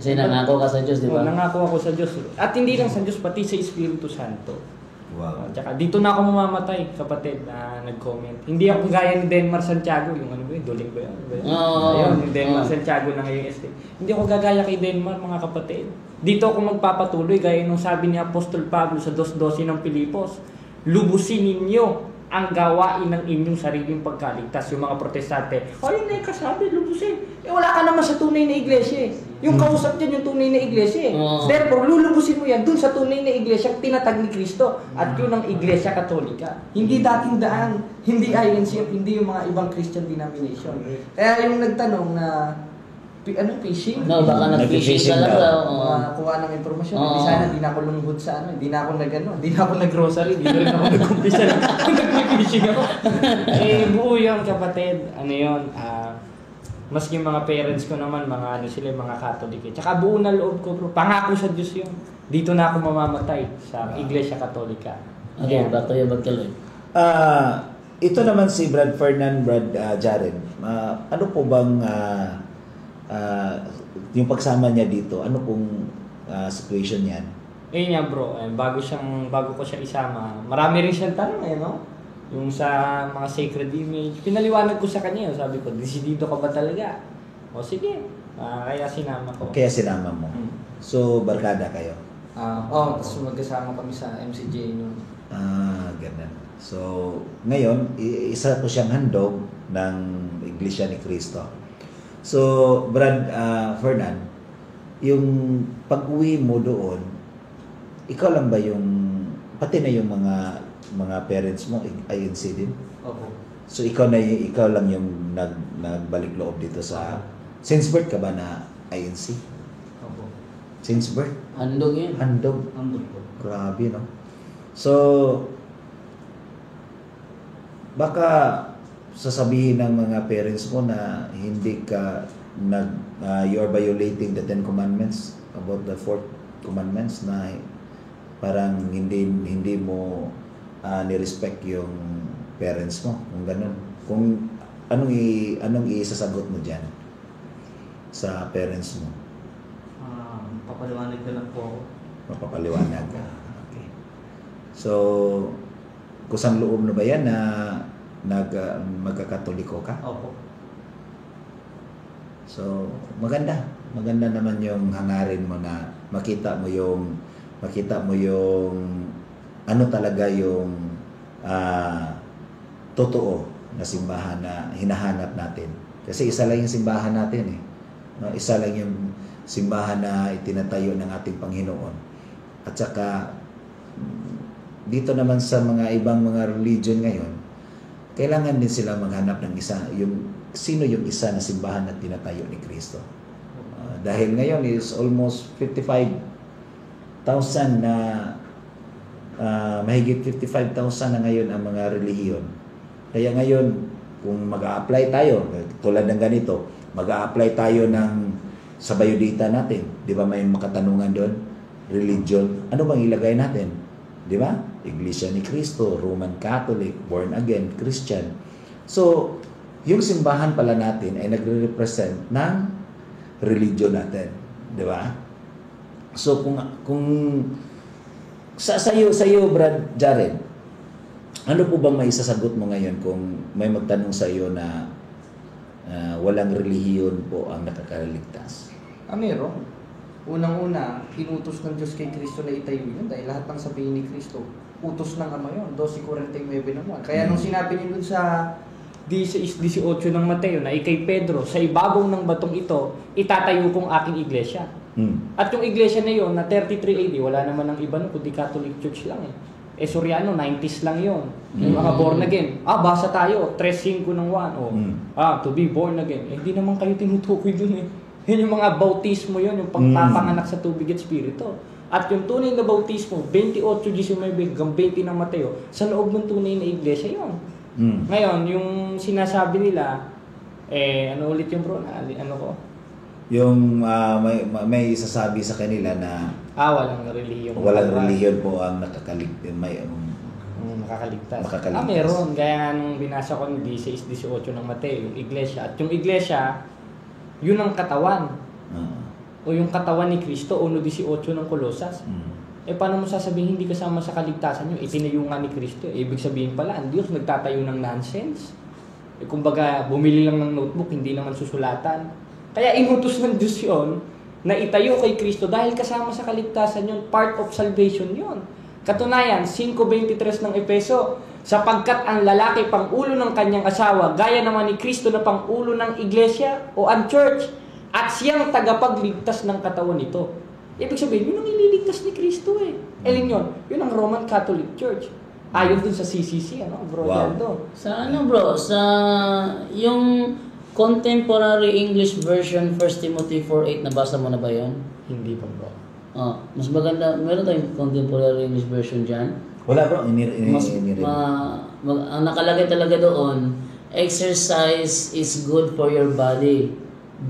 Kasi nangako ka sa Diyos, di ba? Nangako ako sa Diyos. At hindi lang sa Diyos, pati sa Espiritu Santo. Wow. Tsaka dito na ako mamamatay, kapatid, na nag-comment. Hindi ako gaya ni Denmar Santiago, yung ano ba yun, duling ba yun? Ayun, yung Denmar Santiago ng AST. Hindi ako gagaya kay Denmar, mga kapatid. Dito ako magpapatuloy, gaya nung sabi ni Apostol Pablo sa 2:12 ng Pilipos, lubusin ninyo ang gawain ng inyong sariling pagkaligtas. Yung mga protestante, ayun na yung kasabi, lubusin. Wala ka ka naman sa tunay na iglesia eh. Yung kausap dyan, yung tunay na iglesia eh. Oo. Therefore, lulubusin mo yan dun sa tunay na iglesia tinatag ni Kristo. At yun ang iglesia katolika. Hindi dating daan, hindi INC, hindi yung mga ibang Christian denomination. Kaya yung nagtanong na, fishing? No, baka nag-fishing ka lang daw. Oo. Kuha ng impormasyon. Oo. Hindi sana, hindi na ako lungkot sa hindi na ako hindi na ako nag-grocery, hindi na rin ako nag-umpisa nag-fishing ako. Buo yun kapatid. Ano yun, maski yung mga parents ko naman, mga sila, mga Catholic. Tsaka buo na loob ko, bro. Pangako sa Diyos yun. Dito na ako mamamatay sa Iglesia Katolika. Okay, back to you, Kaloy. Ito naman si Brad Fernand, Brad Jared. Ano po bang yung pagsama niya dito? Ano pong situation yan? Nga bro, bago ko siya isama, marami rin siyang tanong no? Yung sa mga sacred image, pinaliwanag ko sa kanya, sabi ko, desidido ka ba talaga? O sige, kaya sinama ko. Kaya sinama mo. So, barkada kayo? Tapos magkasama kami sa MCJ noon. Ganun. So, ngayon, isa po siyang handog ng Iglesia ni Cristo. So, Brad Fernand, yung pag-uwi mo doon, ikaw lang ba yung, pati na yung mga parents mo, INC din? Opo. So, ikaw lang yung nagbalik loob dito sa, since birth ka ba na INC? Opo. Since birth? Handog yun. Handog. Andun po. Grabe, no? So, baka sasabihin ng mga parents mo na hindi ka you are violating the 10 commandments about the 4th commandments na parang hindi mo ni-respect yung parents mo, kung ganun. Kung anong isasagot mo diyan sa parents mo? Papaliwanag ko lang po ako. Mapapaliwanag ka. Okay. So, kusang loob na ba yan na magkakatoliko ka? Opo. So, maganda. Maganda naman yung hangarin mo na makita mo yung ano talaga yung totoo na simbahan na hinahanap natin. Kasi isa lang yung simbahan natin eh. No, isa lang yung simbahan na itinatayo ng ating Panginoon. At saka dito naman sa mga ibang mga religion ngayon, kailangan din sila maghanap ng sino yung isa na simbahan na tinatayo ni Kristo. Dahil ngayon is almost 55,000 na mahigit 55,000 na ngayon ang mga relihiyon. Kaya ngayon, kung mag-a-apply tayo, tulad ng ganito, mag-a-apply tayo sa biodata natin. Di ba may makatanungan doon? Religion. Ano bang ilagay natin? Di ba? Iglesia ni Cristo, Roman Catholic, Born Again, Christian. So, yung simbahan pala natin ay nagre-represent ng religion natin. Di ba? So, kung sa iyo, Brad Jared, ano po bang may isasagot mo ngayon kung may magtanong sa iyo na walang relihiyon po ang nakakaligtas? Meron. Unang-una, inutos ng Diyos kay Kristo na itayo yun dahil lahat ng sabihin ni Kristo, utos ng Ama yun, 12:49 naman. Kaya nung sinabi niyo dun sa 16:18 ng Mateo na ikay Pedro, sa ibabaw ng batong ito, itatayo kong aking iglesia. At yung iglesia na yun, na 33 AD, wala naman ng iba nun, kundi Catholic Church lang eh. Soriano, 90s lang yun. Yung mga born again. Basa tayo, 3:5 ng 1. To be born again. Hindi naman kayo tinutukoy dun eh. Yun yung mga bautismo yun, yung pagpapanganak sa tubig at spirito. At yung tunay na bautismo, 28:19 hanggang 20 ng Mateo, sa loob ng tunay na iglesia yun. Ngayon, yung sinasabi nila, ano ulit yung bro? Ano ko? Yung may isasabi sa kanila na walang relihiyon. Walang relihiyon po ang nakakaligtas. Makakaligtas. Makakaligtas. Meron. Gaya nung binasa ko ng 16:18 ng Mateo, yung iglesia. At yung iglesia, yun ang katawan. O yung katawan ni Kristo, 1:18 ng Kolosas. Paano mo sasabihin hindi kasama sa kaligtasan yun? Itinayo nga ni Kristo. Ibig sabihin pala, ang Diyos nagtatayo ng nonsense. Kumbaga, bumili lang ng notebook, hindi naman susulatan. Kaya inutos ng Diyos yun, na itayo kay Kristo dahil kasama sa kaligtasan yun, part of salvation yun. Katunayan, 5:23 ng Efeso, sapagkat ang lalaki pangulo ng kanyang asawa, gaya naman ni Kristo na pangulo ng iglesia o ang church, At siyang tagapagligtas ng katawan nito. Ibig sabihin, yun ang ililigtas ni Kristo eh. Elin yun? Yun ang Roman Catholic Church. Ayon dun sa CCC, ano, bro? Wow. Sa ano bro, sa yung contemporary English version 1 Timothy 4:8, nabasa mo na ba yun? Hindi pa bro. Mas maganda, meron tayong contemporary English version dyan. Wala bro, Ang nakalagay talaga doon, exercise is good for your body,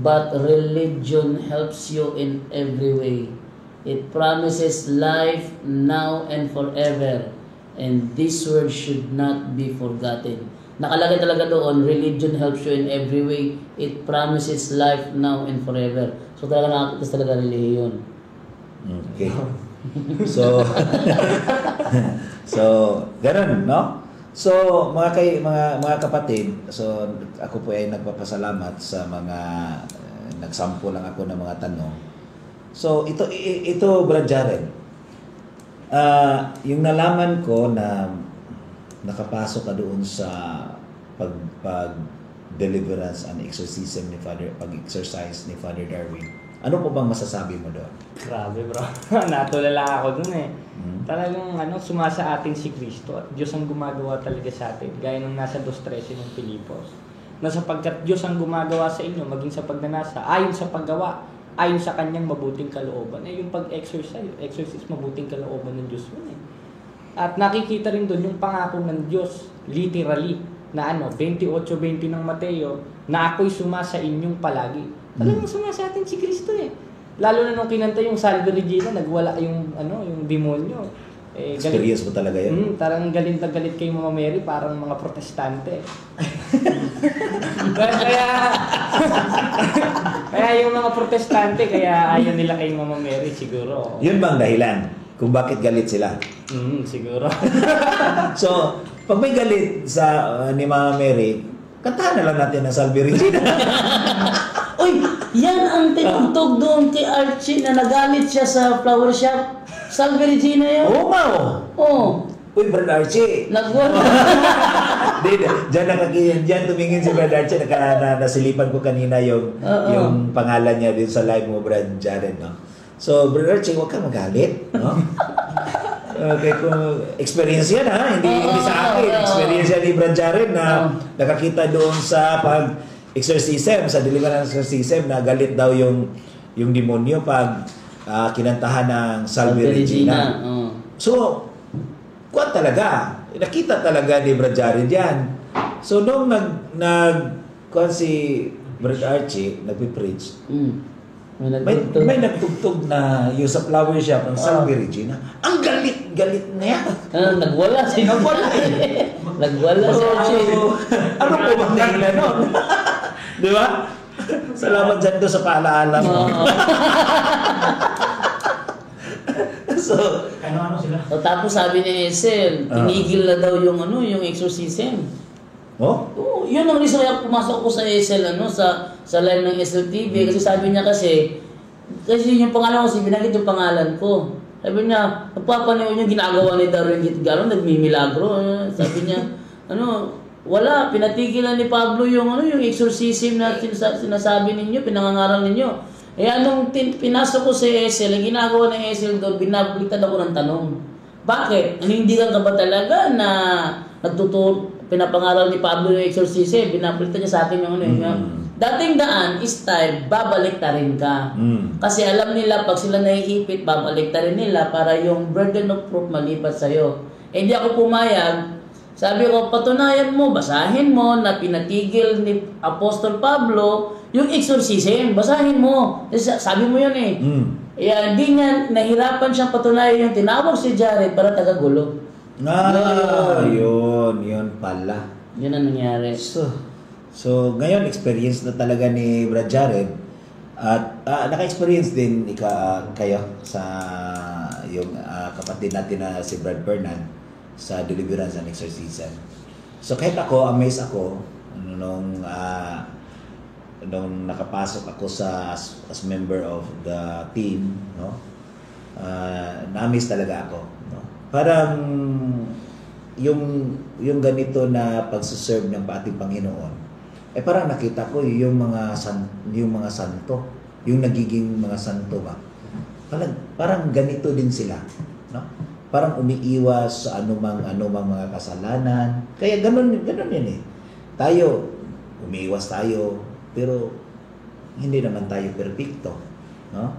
but religion helps you in every way. It promises life now and forever. And this word should not be forgotten. Nakalagay talaga doon, religion helps you in every way. It promises life now and forever. So talaga nakakita talaga religion. Okay. So, ganun, no? So, mga kapatid, so ako po ay nagpapasalamat sa mga nagsampo lang ako ng mga tanong. So, ito Brad Jared. Yung nalaman ko na nakapasok ka doon sa pag-deliverance and exorcism ni Father, pag-exercise ni Father Darwin. Ano po bang masasabi mo doon? Grabe bro. Natulala ako dun eh. Talagang sumasa atin si Kristo at Diyos ang gumagawa talaga sa atin. Gaya nung nasa 2:13 ng Pilipos. Na sapagkat Diyos ang gumagawa sa inyo, maging sa pagnanasa, ayon sa paggawa, ayon sa kanyang mabuting kalooban. Yung exercise, mabuting kalooban ng Diyos yun eh. At nakikita rin doon yung pangako ng Diyos, literally, na 28:20 ng Mateo, na ako'y sumasa inyong palagi. Talagang sumasa atin si Kristo eh. Lalo na nung kinanta yung Salve Regina, nagwala yung demonyo. Experience mo talaga yun? Tarang galit na galit kay Mama Mary, parang mga protestante. Kaya yung mga protestante, kaya ayaw nila kay Mama Mary siguro. Yun bang dahilan kung bakit galit sila? Siguro. So, pag may galit sa ni Mama Mary, kantahan na lang natin ang Salve Regina. Uy, yan ang tinugtog doon kay Archie na nagalit siya sa flower shop. Salve Regina yun. Oo nga Oo. Uy, Brad Archie. Nagwala. Diyan tumingin si Brad Archie. Nasilipan ko kanina yung pangalan niya din sa live mo, Brad Jared. No? So, Brad Archie, huwag kang magalit. No? Okay, kung experience yan ha, hindi sa akin. Experience yan ni Brad Jared na nakakita doon sa pag-exorcism, sa deliverance exorcism, na galit daw yung demonyo pag kinantahan ng Salve Regina. So, kuwan talaga. Nakita talaga ni Brad Jared yan. So, nung kuwan si Brad Archie, nagpipreach, may nagtugtog na yung sa flower shop ng Salve Regina. Ang galit niya. Nagwala si Nagwala si Archie. Ano po bang dahilan nun? Di ba? Salamat dyan doon sa paalaala mo. So, ano sila? Tapos sabi ni Esel, tinigil na daw yung exorcism. Oo, yun ang reason kaya pumasok ko sa Esel, sa live ng Esel TV. Kasi sabi niya kasi yung pangalan ko, binanggit yung pangalan ko. Sabi niya, napapanood yung ginagawa ni Darwin Gitgaro, nagmimilagro. Sabi niya, wala, pinatigilan ni Pablo yung exorcism na sinasabi ninyo, pinangangaral ninyo. Nung pinasok ko sa Esel, ang ginagawa ng Esel doon, binabliktad ako ng tanong. Bakit? Nanindigan ka ba talaga na pinapangaral ni Pablo yung exorcism? Binabliktad niya sa akin yung dating daan is time, babalik ta rin ka. Kasi alam nila, pag sila naiipit, babalik ta rin nila para yung burden of proof malipat sa'yo. Hindi ako pumayag. Sabi ko, patunayan mo, basahin mo na pinatigil ni Apostol Pablo yung exorcism. Basahin mo. Sabi mo yun eh. Hindi niya, nahirapan siyang patunayan yung tinawag si Jared para tagagulo. Yun pala. Yun ang nangyari. So ngayon, experience na talaga ni Brad Jared. At naka-experience din kayo sa yung kapatid natin na si Brad Bernard sa deliverance and exorcism. So kahit ako, amazed ako nung nakapasok ako as member of the team, no? Na-amaze talaga ako, no? Parang yung ganito na pagsuserve ng ating Panginoon, parang nakita ko yung mga santo, yung nagiging mga santo ba. Parang ganito din sila, no? Parang umiiwas sa anumang mga kasalanan. Kaya ganun yun eh. Tayo, umiiwas tayo, pero hindi naman tayo perpekto, no?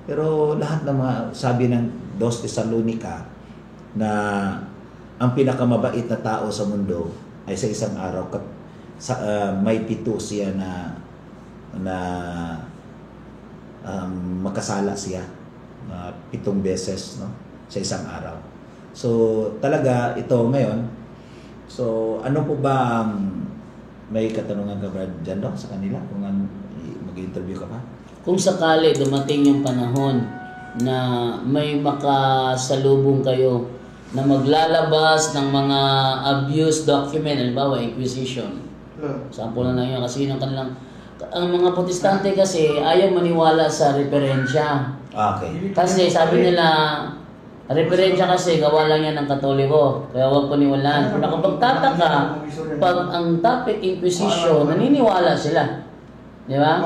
Pero lahat ng mga sabi ng 2 Tesalonica na ang pinakamabait na tao sa mundo ay sa isang araw may 7 siya na makasala siya 7 beses, no, sa isang araw. So talaga ito ngayon. So ano po ba may katanungan ka ba dyan sa kanila kung mag-interview ka pa? Kung sakali dumating yung panahon na may makasalubong kayo na maglalabas ng mga abuse document, halimbawa inquisition. Sample na lang yun kasi yun ang mga protestante kasi ayaw maniwala sa referensya. Okay. Kasi sabi nila, referensya kasi gawa lang yan ng Katoliko, kaya huwag paniwalaan. Kung nakapagtataka, pag ang topic inquisition, naniniwala sila. Di ba?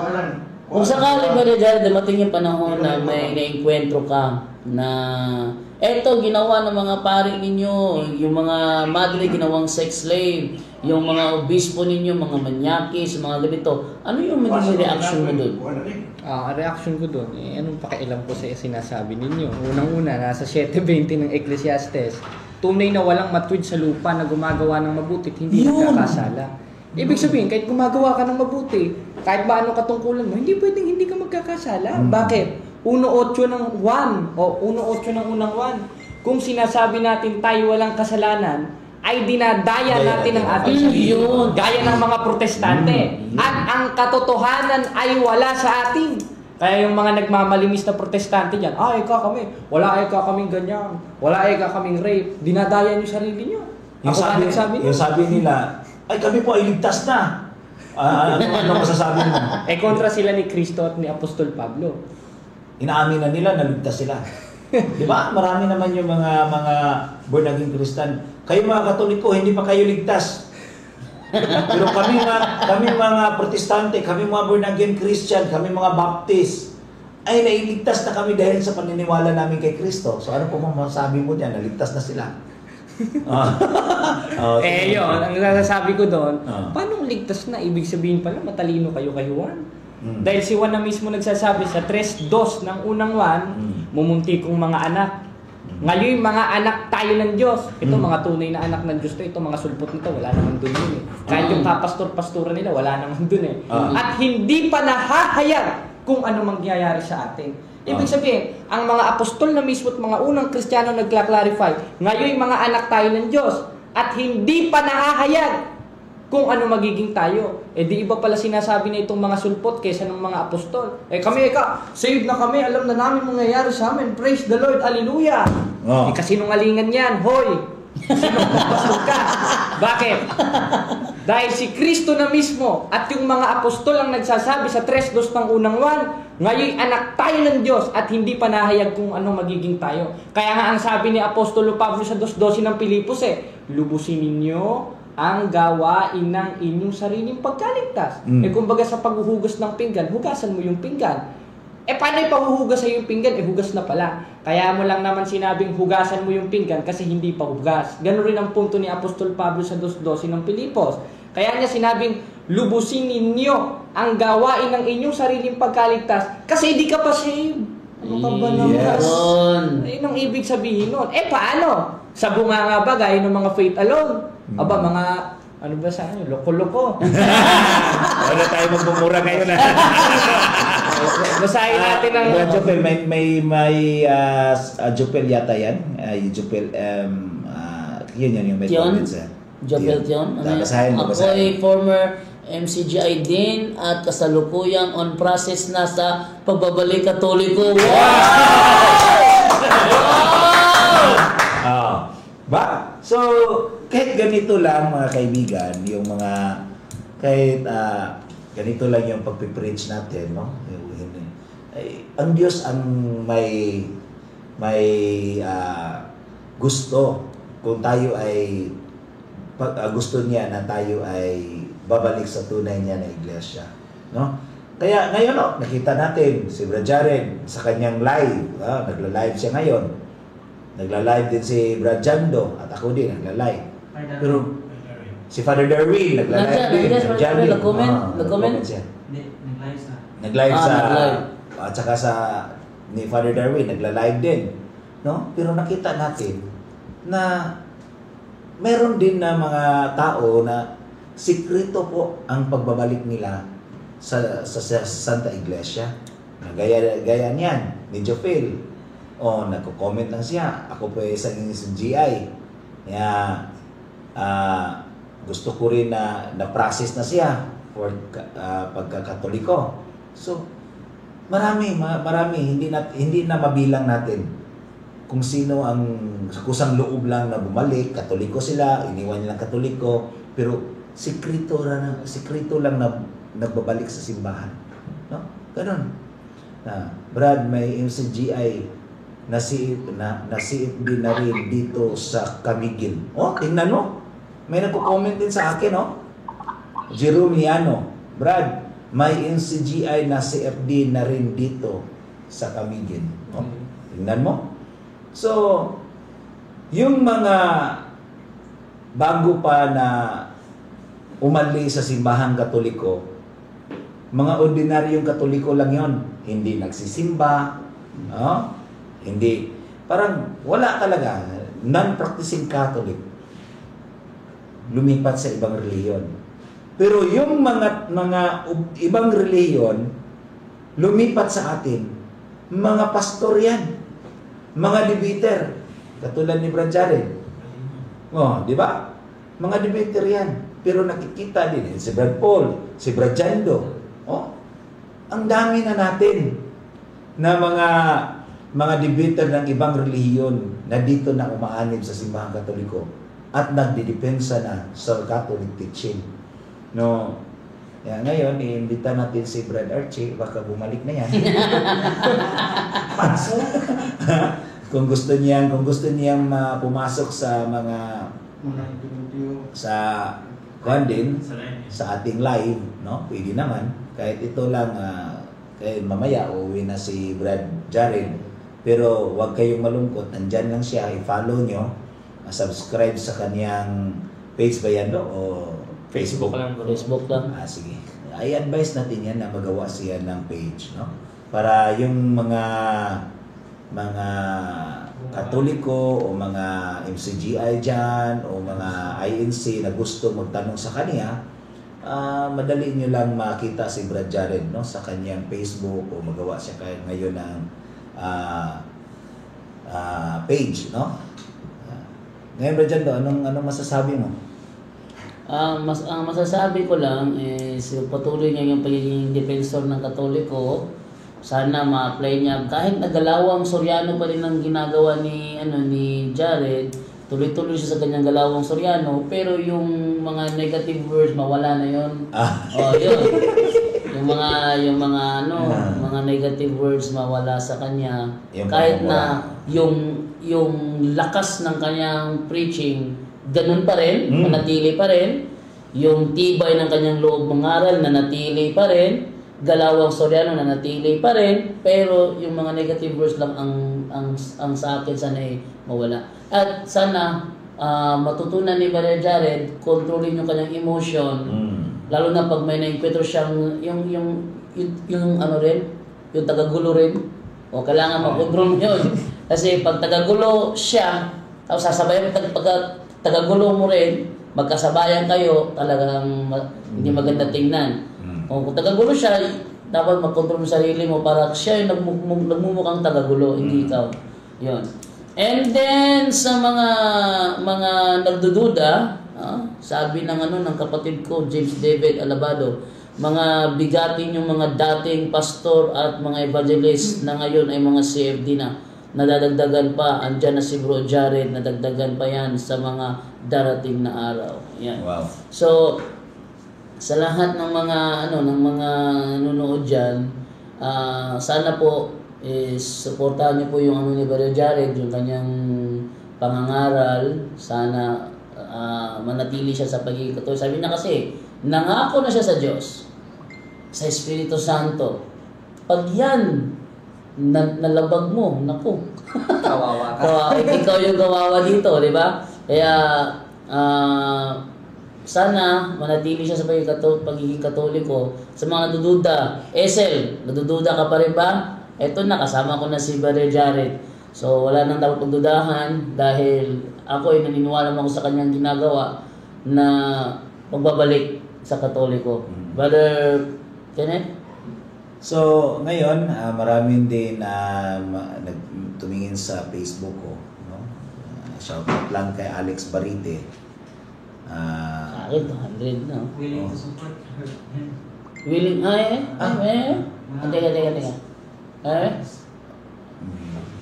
Kung sakali ba dahil dumating yung panahon na may nainkwentro ka na eto ginawa ng mga pari ninyo, yung mga madre ginawang sex slave, yung mga obispo ninyo, mga manyakis, mga ganito, ano yung magiging reaction mo doon? Reaction ko doon, anong pakialam ko sa sinasabi ninyo? Unang-una, nasa 7:20 ng Ecclesiastes, tunay na walang matwid sa lupa na gumagawa ng mabuti, hindi nagkakasala. Ibig sabihin, kahit gumagawa ka ng mabuti, kahit ba anong katungkulan mo, hindi pwedeng hindi ka magkakasala. Bakit? 1:8 ng 1 o 1:8 ng unang 1. Kung sinasabi natin tayo walang kasalanan, ay dinadaya natin ang ating sarili. Gaya ng mga protestante. At ang katotohanan ay wala sa atin. Kaya yung mga nagmamalimis na protestante dyan, kami, wala kaming ganyan, wala kaming rape, dinadaya nyo sarili nyo. Yung sabi nila, ay kami po ay ligtas na. Ano masasabi mo? Kontra sila ni Kristo at ni Apostol Pablo. Inaamin na nila na ligtas sila. Di ba? Marami naman yung mga born again Christian. Kayo mga Katoliko, hindi pa kayo ligtas. Pero kami mga protestante, kami mga born again Christian, kami mga Baptist, ay nailigtas na kami dahil sa paniniwala namin kay Kristo. So ano po masasabi mo diyan? Naligtas na sila. Yun, ang nasasabi ko doon, paano ligtas na? Ibig sabihin pala, matalino kayo kay Juan. Dahil si Juan na mismo nagsasabi sa 3:2 ng unang 1, mumuntikong mga anak. Ngayon, mga anak tayo ng Diyos. Ito, mga tunay na anak ng Diyos to. Ito, mga sulpot nito, wala naman doon yun eh. Kahit yung kapastor-pastura nila, wala naman doon eh. At hindi pa nahahayag kung ano mangyayari sa atin. Ibig sabihin, ang mga apostol na mismo at mga unang Kristiyano nagkla-clarify, ngayon mga anak tayo ng Diyos at hindi pa nahahayag kung ano magiging tayo. Di iba pala sinasabi na itong mga sulpot kaysa ng mga apostol. Kami, saved na kami, alam na namin mangyayari sa amin. Praise the Lord, hallelujah. Kasinungalingan yan, hoy. Sinungalingan ka. Bakit? Dahil si Kristo na mismo at yung mga apostol ang nagsasabi sa 3:2 ng unang 1, ngayon anak tayo ng Diyos at hindi pa nahayag kung ano magiging tayo. Kaya nga ang sabi ni Apostolo Pablo sa 2:12 ng Pilipos lubusin ninyo ang gawain ng inyong sariling pagkaligtas. Kumbaga sa paghuhugas ng pinggan, hugasan mo yung pinggan. Paano ipahuhugas sa yung pinggan? Hugas na pala. Kaya mo lang naman sinabing hugasan mo yung pinggan kasi hindi pa hugas. Ganun rin ang punto ni Apostol Pablo sa 2:12 ng Pilipos. Kaya niya sinabing, lubusin ninyo ang gawain ng inyong sariling pagkaligtas kasi hindi ka pa saved. Ano ka ba naman? Ayun ang ibig sabihin nun. Paano? Sa bunganga ba, gaya ng mga faith alone? Aba, mga, ano ba sa inyo? Loko-loko. Wala tayo magbumura ngayon na. Basahin natin ang... Jopel, may Jopel yata yan. Jopel, yun yung may comments. Jopel Tion. Ako ay former MCGI din at kasalukuyang on process na sa pagbabalik Katoliko. So, kahit ganito lang mga kaibigan, yung mga kahit ganito lang yung pagpipreach natin, no? Ang Diyos ang may gusto kung tayo ay gusto niya na tayo ay babalik sa tunay niya na iglesia, no? Kaya ngayon, nakita natin si Brad Jared sa kanyang live. Nagla-live siya ngayon. Nagla-live din si Brad Jando at ako din nagla-live. Pero si Father Darwin nagla-live din. Nag-comment siya. Nag-live sa at saka sa ni Father Darwin nagla-live din, no? Pero nakita natin na meron din na mga tao na sikreto po ang pagbabalik nila sa Santa Iglesia. Gaya niyan ni Jofil. Nagko-comment lang siya. Ako po ay isang GI. Kaya gusto ko rin na na-process na siya for pagkakatoliko. So marami hindi na mabilang natin kung sino ang kusang loob lang na bumalik, Katoliko sila, iniwan nilang Katoliko, pero sikreto lang na nagbabalik sa simbahan, no? Ganun. Brad, may MCGI na CFD na rin dito sa Camiguin. Tingnan mo. May nagko-comment din sa akin, Jerome Liano. Brad, may MCGI na CFD na rin dito sa Camiguin. Tingnan mo. So, yung mga bago pa na umali sa simbahang Katoliko, mga ordinaryong Katoliko lang yon, hindi nagsisimba, hindi, parang wala talaga, non-practicing Catholic, lumipat sa ibang reliyon. Pero yung mga ibang reliyon, lumipat sa atin, mga pastor yan, mga debater, katulad ni Brad Jared. Di ba? Mga debater yan. Pero nakikita din si Brad Paul, si Brad Jando. Ang dami na natin na mga debater ng ibang relihiyon na dito na umaanib sa simbahang Katoliko at nagdidepensa na sa Catholic teaching. No. Ngayon, iimbita natin si Brad Archie, baka bumalik na yan. kung gusto niyang pumasok sa mga sa din sa ating live, no? Pwede naman. Kahit ito lang, kahit mamaya uuwi na si Brad Jared. Pero huwag kayong malungkot. Nandyan lang siya. I-follow nyo. Subscribe sa kanyang page ba yan, o Facebook? Facebook lang. Sige. I-advise natin yan na magawa siya ng page, no? Para yung mga Katoliko o mga MCGI dyan o mga INC na gusto magtanong sa kanya, madali nyo lang makita si Brad Jared, no, sa kanyang Facebook, o magawa siya ngayon ng page, no? Ngayon, Brad Jared, anong masasabi mo? Ang masasabi ko lang is patuloy niya yung pagiging defensor ng Katoliko. Sana ma-apply niya. Kahit nagalawang Soriano pa rin ang ginagawa ni Jared, tuloy-tuloy siya sa kanyang galawang Soriano, pero yung mga negative words mawala na yon. Yun. Mga negative words mawala sa kanya. Kahit na yung lakas ng kanyang preaching, ganun pa rin, manatili pa rin. Yung tibay ng kanyang loob mangaral, nanatili pa rin. Galawang Soriano na natili pa rin, pero yung mga negative words lang ang sa akin sana mawala. At sana matutunan ni Brother Jared, kontrolin yung kanyang emotion, lalo na pag may na-encuentro siyang yung tagagulo rin, o kailangan mag-control yun. Kasi pag tagagulo siya, tapos sasabayan pag tagagulo mo rin, magkasabayan kayo, talagang hindi maganda tingnan. Kung tagagulo siya, dapat mag-control mo sarili mo para siya yung nagmumukhang tagagulo, hindi ikaw. Yun. And then, sa mga nagdududa, sabi ng kapatid ko, James David Alabado, mga bigatin yung mga dating pastor at mga evangelist na ngayon ay mga CFD na. Nadadagdagan pa, andyan na si Bro Jared, nadagdagan pa yan sa mga darating na araw. Yan. Wow. So, sa lahat ng mga nanonood diyan, sana po suportahan niyo po yung ni Brother Jared, yung kanyang pangangaral. Sana manatili siya sa pagiging Katoliko. Sabi na kasi nangako na siya sa Diyos, sa Espiritu Santo. Pag yan, nalabag mo, naku. Kawawa ka. Ikaw yung kawawa dito, di ba? Kaya, sana manatili siya sa pagiging Katoliko. Sa mga nadududa, Esel, nadududa ka pa rin ba? Eto na, kasama ko na si Brother Jared. So, wala nang dapat pagdudahan dahil ako ay naniniwala ako sa kanyang ginagawa na pagbabalik sa Katoliko. Brother Kenneth? So, ngayon, maraming din tumingin sa Facebook ko. No? Shoutout lang kay Alex Barite. Sa akin, 200 na. Willing to support her. Willing,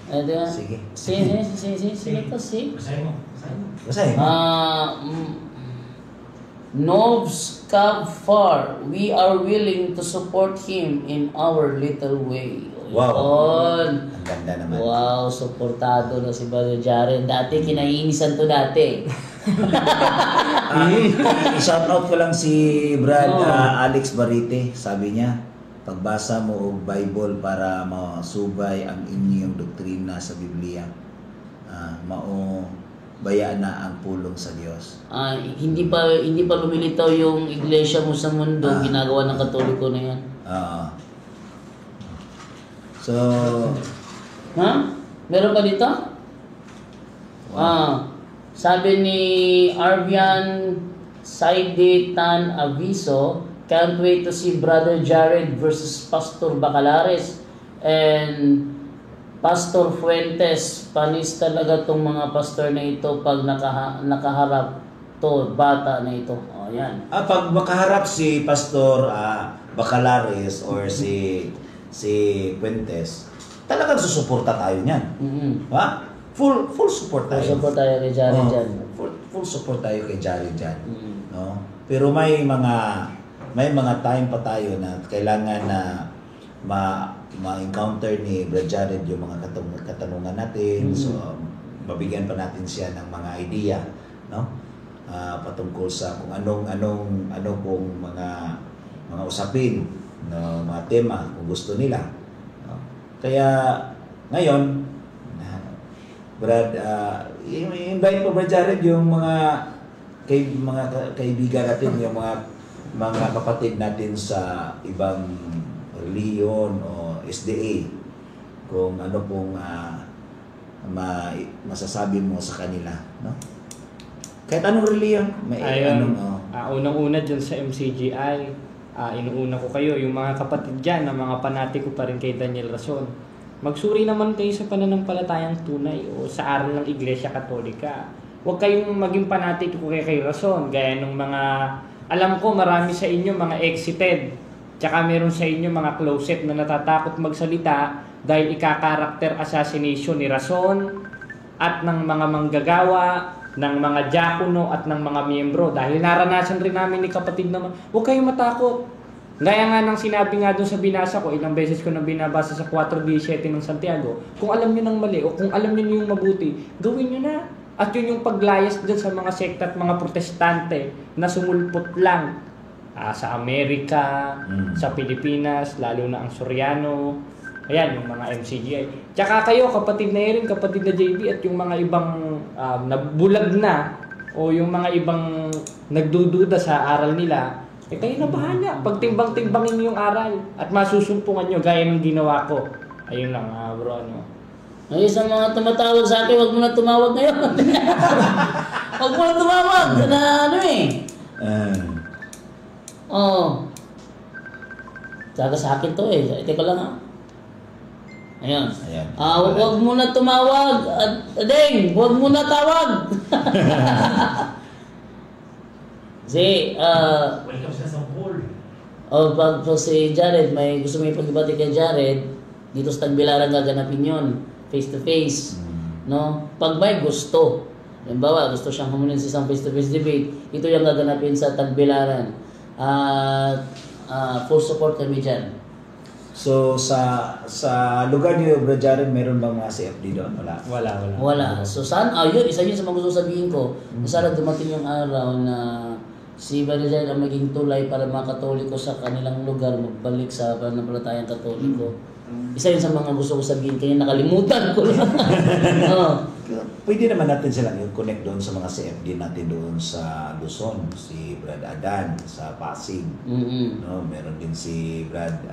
Teka. Sige. Sige to, si. Basahin. Novs Far, we are willing to support him in our little way. Wow. Ang ganda naman. Wow, suportado na si Brother Jaren. Dati, kinaiinisan to dati. I-shoutout ko lang si Brad Alex Barite. Sabi niya, pagbasa mo og Bible para masubay ang inyong doktrina sa Biblia, bayaan na ang pulong sa Diyos. Hindi pa lumilitaw yung iglesia mo sa mundo, ginagawa ng Katoliko na yan. So, meron pa dito? Sabi ni Arvian Saidetan Aviso, can't wait to see Brother Jared versus Pastor Bacalares and Pastor Fuentes. Panis talaga tong mga pastor na ito pag nakaharap to bata na ito. Yan. Pag makaharap si Pastor Bacalares or si Fuentes, talagang susuporta tayo niyan. Ha? Full support tayo. Full support tayo kay Jared dyan. Full support tayo kay Jared dyan. No? Pero may mga time pa tayo na kailangan na ma-encounter ni Brad Jared yung mga katanungan natin. So, mabigyan pa natin siya ng mga idea, no? Patungkol sa kung ano pong mga usapin, no, mga tema kung gusto nila. No? Kaya ngayon, Brad, i-invite po Brad Jared yung mga kaibigan natin, yung mga kapatid natin sa ibang reliyon o SDA, kung ano pong masasabi mo sa kanila, no? Kahit anong reliyon, unang-una dyan sa MCGI, inuuna ko kayo, yung mga kapatid dyan, na mga panatiko pa rin kay Daniel Rason. Magsuri naman kayo sa pananampalatayang tunay o sa aral ng Iglesia Katolika. Huwag kayong maging panatiko kay Rason, gaya ng mga, alam ko marami sa inyo mga exited, tsaka meron sa inyo mga closet na natatakot magsalita dahil ika-character assassination ni Rason at ng mga manggagawa, ng mga diakono at ng mga miyembro. Dahil naranasan rin namin ni kapatid naman, huwag kayong matakot. Gaya nga ng sinabi nga doon sa binasa ko, ilang beses ko nang binabasa sa 4:17 ng Santiago, kung alam nyo ng mali o kung alam nyo yung mabuti, gawin nyo na. At yun yung paglayas dyan sa mga sekta at mga protestante na sumulpot lang sa Amerika, sa Pilipinas, lalo na ang Soriano, ayan, yung mga MCGI. Tsaka kayo, kapatid na Erin, kapatid na JB, at yung mga ibang nabulag na, o yung mga ibang nagdududa sa aral nila, kayo na bahala. Pagtimbang-timbangin yung aral at masusumpungan nyo gaya ng ginawa ko. Ayun lang, bro, ano. Ay, sa mga tumatawag sa akin, wag mo na tumawag ngayon. Wag mo na tumawag. Tsaka sa akin to Teka lang Ayan. Wag mo na tumawag. Deng, wag mo na tawag. Welcome sa Sampol. Pag si Jared, may gusto mo ipag-ibati kay Jared, dito sa Tagbilaran gaganapin yun, face to face. No? Pag may gusto, halimbawa, gusto siyang hamunin sa isang face to face debate, ito yung gaganapin sa Tagbilaran. Full support kami dyan. So, sa lugar niyo, Brad Jared, meron bang mga CFD doon? Wala. Wala. So, yun, isa yun sa mga gusto sabihin ko. Sana dumating yung araw na si Brother Jared ang maging tulay para mga Katoliko sa kanilang lugar magbalik sa pananampalatayang Katoliko. Isa yun sa mga gusto ko sabihin, kaya nakalimutan ko lang. Pwede naman natin silang i-connect doon sa mga CFD natin doon sa Luzon, si Brad Adan sa Pasig. No, meron din si Brad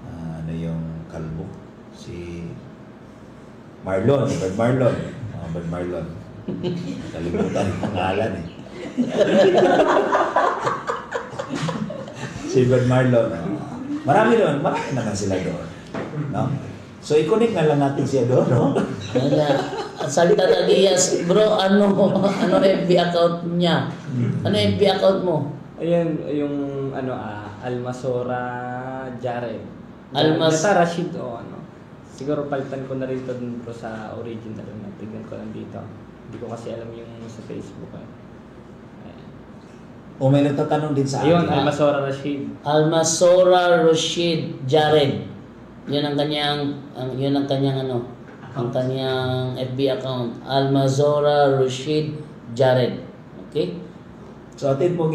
ano yung kalbo, si Marlon, Brad Marlon. Brad Marlon. Kalimutan yung pangalan eh. Si Brad Marlon. Marami naman sila doon. No? So, i-connect na lang natin siya doon, no? Salita na Diaz, bro, ano FB account niya? Ano FB account mo? Ayan, yung Almasora Jared. Almas- Rashid o ano. Siguro palitan ko na rin ito dun bro sa original na tignan ko lang dito. Hindi ko kasi alam yung sa Facebook. O may nagtatanong din sa Ayun, akin. Almasora Rashid. Almasora Rashid Jared. Yun ang kanyang ang kanyang FB account. Almasora Rashid Jared. Okay? So atin pong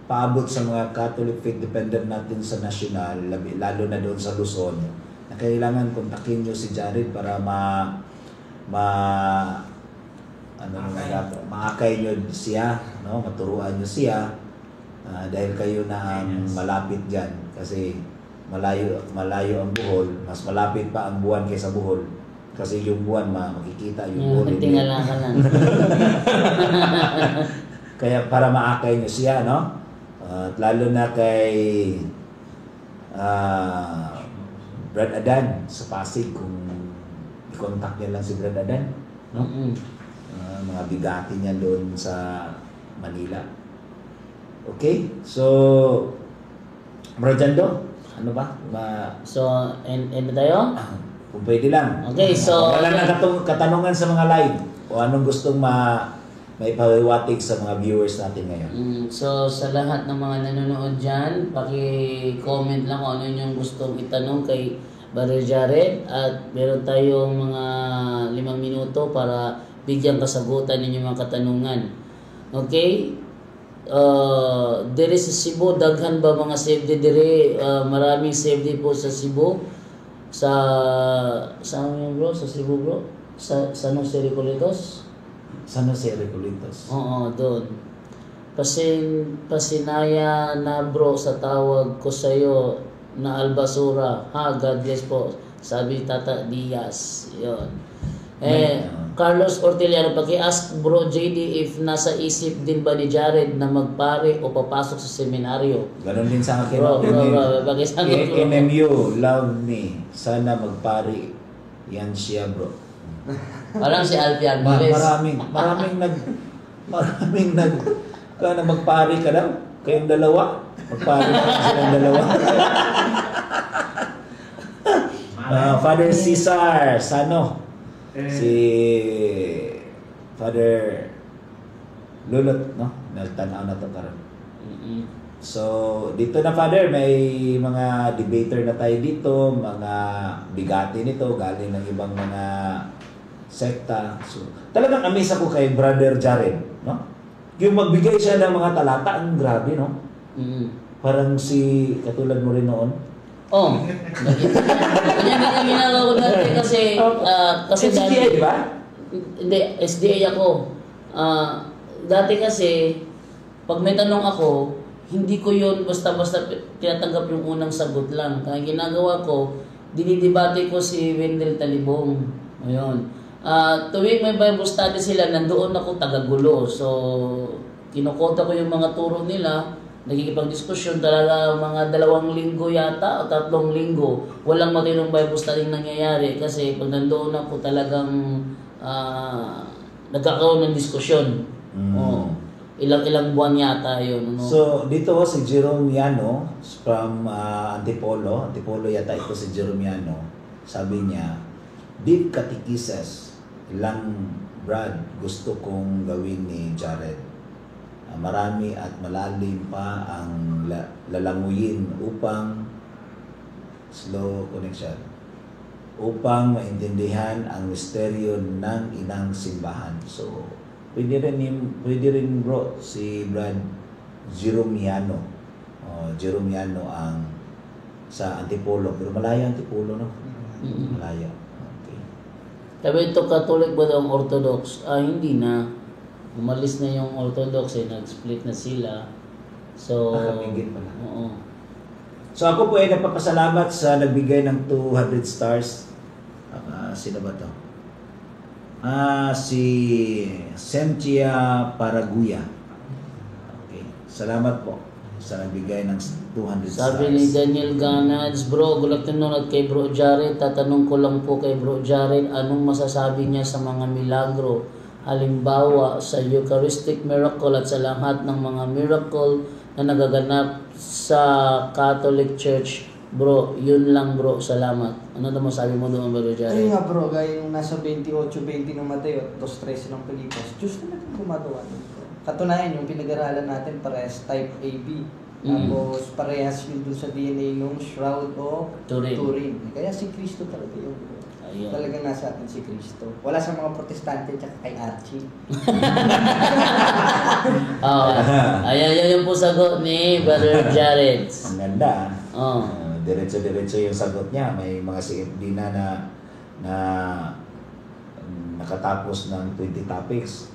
paabot sa mga Catholic faith dependent natin sa national, lalo na doon sa Luzon, na kailangan kontakin nyo si Jared para maakay nyo siya, no? Maturuan nyo siya dahil kayo na ang malapit dyan kasi malayo ang Bohol, mas malapit pa ang buwan kaysa Bohol kasi yung buwan makikita yung Bohol. Tingala ka lang. Kaya para maakay nyo siya, no? At lalo na kay Brad Adan sa Pasig, kung i-contact niya lang si Brad Adan, no? Mga bigati niya doon sa Manila. Okay? So, Brad Jando, ano ba? So, end na tayo? Kung pwede lang. Okay, so wala na katanungan sa mga live o anong gustong may pawiwatig sa mga viewers natin ngayon. So, sa lahat ng mga nanonood dyan, paki-comment lang kung ano yung gustong itanong kay Brother Jared at meron tayong mga 5 minuto para bigyan kasagutan ninyo mga katanungan. Okay? Diri sa Cebu, daghan ba mga safety diri? Maraming safety po sa Cebu. Saan yun bro? Sa Cebu bro? Sa San Jose Recoletos? San Jose Recoletos. Oo, doon. Pasinaya na bro sa tawag ko sa'yo na Albasura. Ha, God bless po. Sabi Tata Diaz. Yun. Carlos Orteliano, paki-ask bro JD if nasa isip din ba ni Jared na magpare o papasok sa seminaryo? Ganon din sa akin. Bro, paki-sagot bro. NMU, love me. Sana magpare. Yan siya bro. Parang si Alfian Mares. Maraming na magpare ka daw. Kayong dalawa. Magpare ka silang dalawa. Father Cesar Sano. Si Father Lulot, no? Nagtanaw na ito karon. So, dito na Father, may mga debater na tayo dito, mga bigati nito, galing ng ibang mga sekta. So, talagang amaze ako kay Brother Jared, no? Yung magbigay siya ng mga talata, ang grabe, no? Parang si, katulad mo rin noon. Ganyan din ang ginagawa ko dati kasi SDA, di ba? Hindi, SDA ako. Dati kasi, pag may tanong ako, hindi ko yun basta-basta tinatanggap yung unang sagot lang. Kaya ginagawa ko, dinidebate ko si Wendell Talibong. Ayun. Tuwing may Bible study sila, nandoon ako tagagulo. So, kinukota ko yung mga turo nila, nagkikipag-diskusyon talaga mga 2 linggo yata o 3 linggo. Walang matinong Bible study nangyayari kasi pag nandoon ako talagang nagkakaroon ng diskusyon. Ilang buwan yata yun. No? So, dito si Jerome Yano from Antipolo. Antipolo yata ito si Jerome Yano. Sabi niya, deep catechesis lang Brad gusto kong gawin ni Jared. Marami at malalim pa ang lalanguyin upang slow connection upang maintindihan ang misteryo ng inang simbahan. So, pwede rin bro, si Brad Jeromiano. Jeromiano ang sa Antipolo. Pero malayo Antipolo, no? Malayo. Okay. Sabi ito, Catholic ba daw ang Orthodox? Hindi na. Umalis na yung Orthodox nag-split na sila. So, kamigit pala. Oo. So ako po ay nagpapasalamat sa nagbigay ng 200 stars. Sino ba to? Si Sentia Paraguya. Okay. Salamat po sa nagbigay ng 200 stars. Sabi ni Daniel Ganads, bro, good afternoon at kay Bro Jared. Tatanong ko lang po kay Bro Jared, anong masasabi niya sa mga milagro? Halimbawa, sa Eucharistic miracle at sa lahat ng mga miracle na nagaganap sa Catholic Church. Bro, yun lang bro, salamat. Ano naman sabi mo doon, Bro Jared? Ayun nga bro, gaya yung nasa 28-20 ng Mateo at 2-13 ng Pilipos, Diyos na natin gumagawa nito. Katunayan, yung pinag-aralan natin parehas type AB. Tapos parehas yun dun sa DNA nung Shroud o Turin. Kaya si Kristo talaga yun. Ayun. Talagang nasa atin si Kristo. Wala sa mga protestante at kay Archie. Ayan yung po sagot ni Brother Jared. Ang ganda. Oh. Diretso yung sagot niya. May mga CFD na nakatapos ng 20 topics.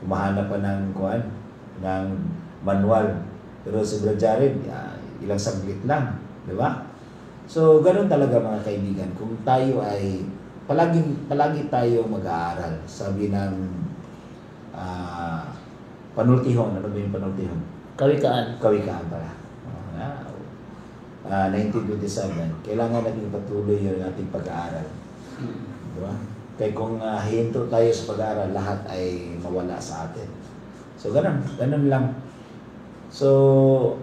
Kumahanap pa ng manual. Pero si Brother Jared, ilang saglit lang. Di ba? So, ganun talaga mga kaibigan. Kung tayo ay, palagi tayo mag-aaral. Sabi ng panultihon. Ano ba yung panultihon? Kawikaan Pala. 1927. Kailangan natin patuloy yung ating pag-aaral. Diba? Kaya kung hinto tayo sa pag-aaral, lahat ay mawala sa atin. So, ganun lang. So,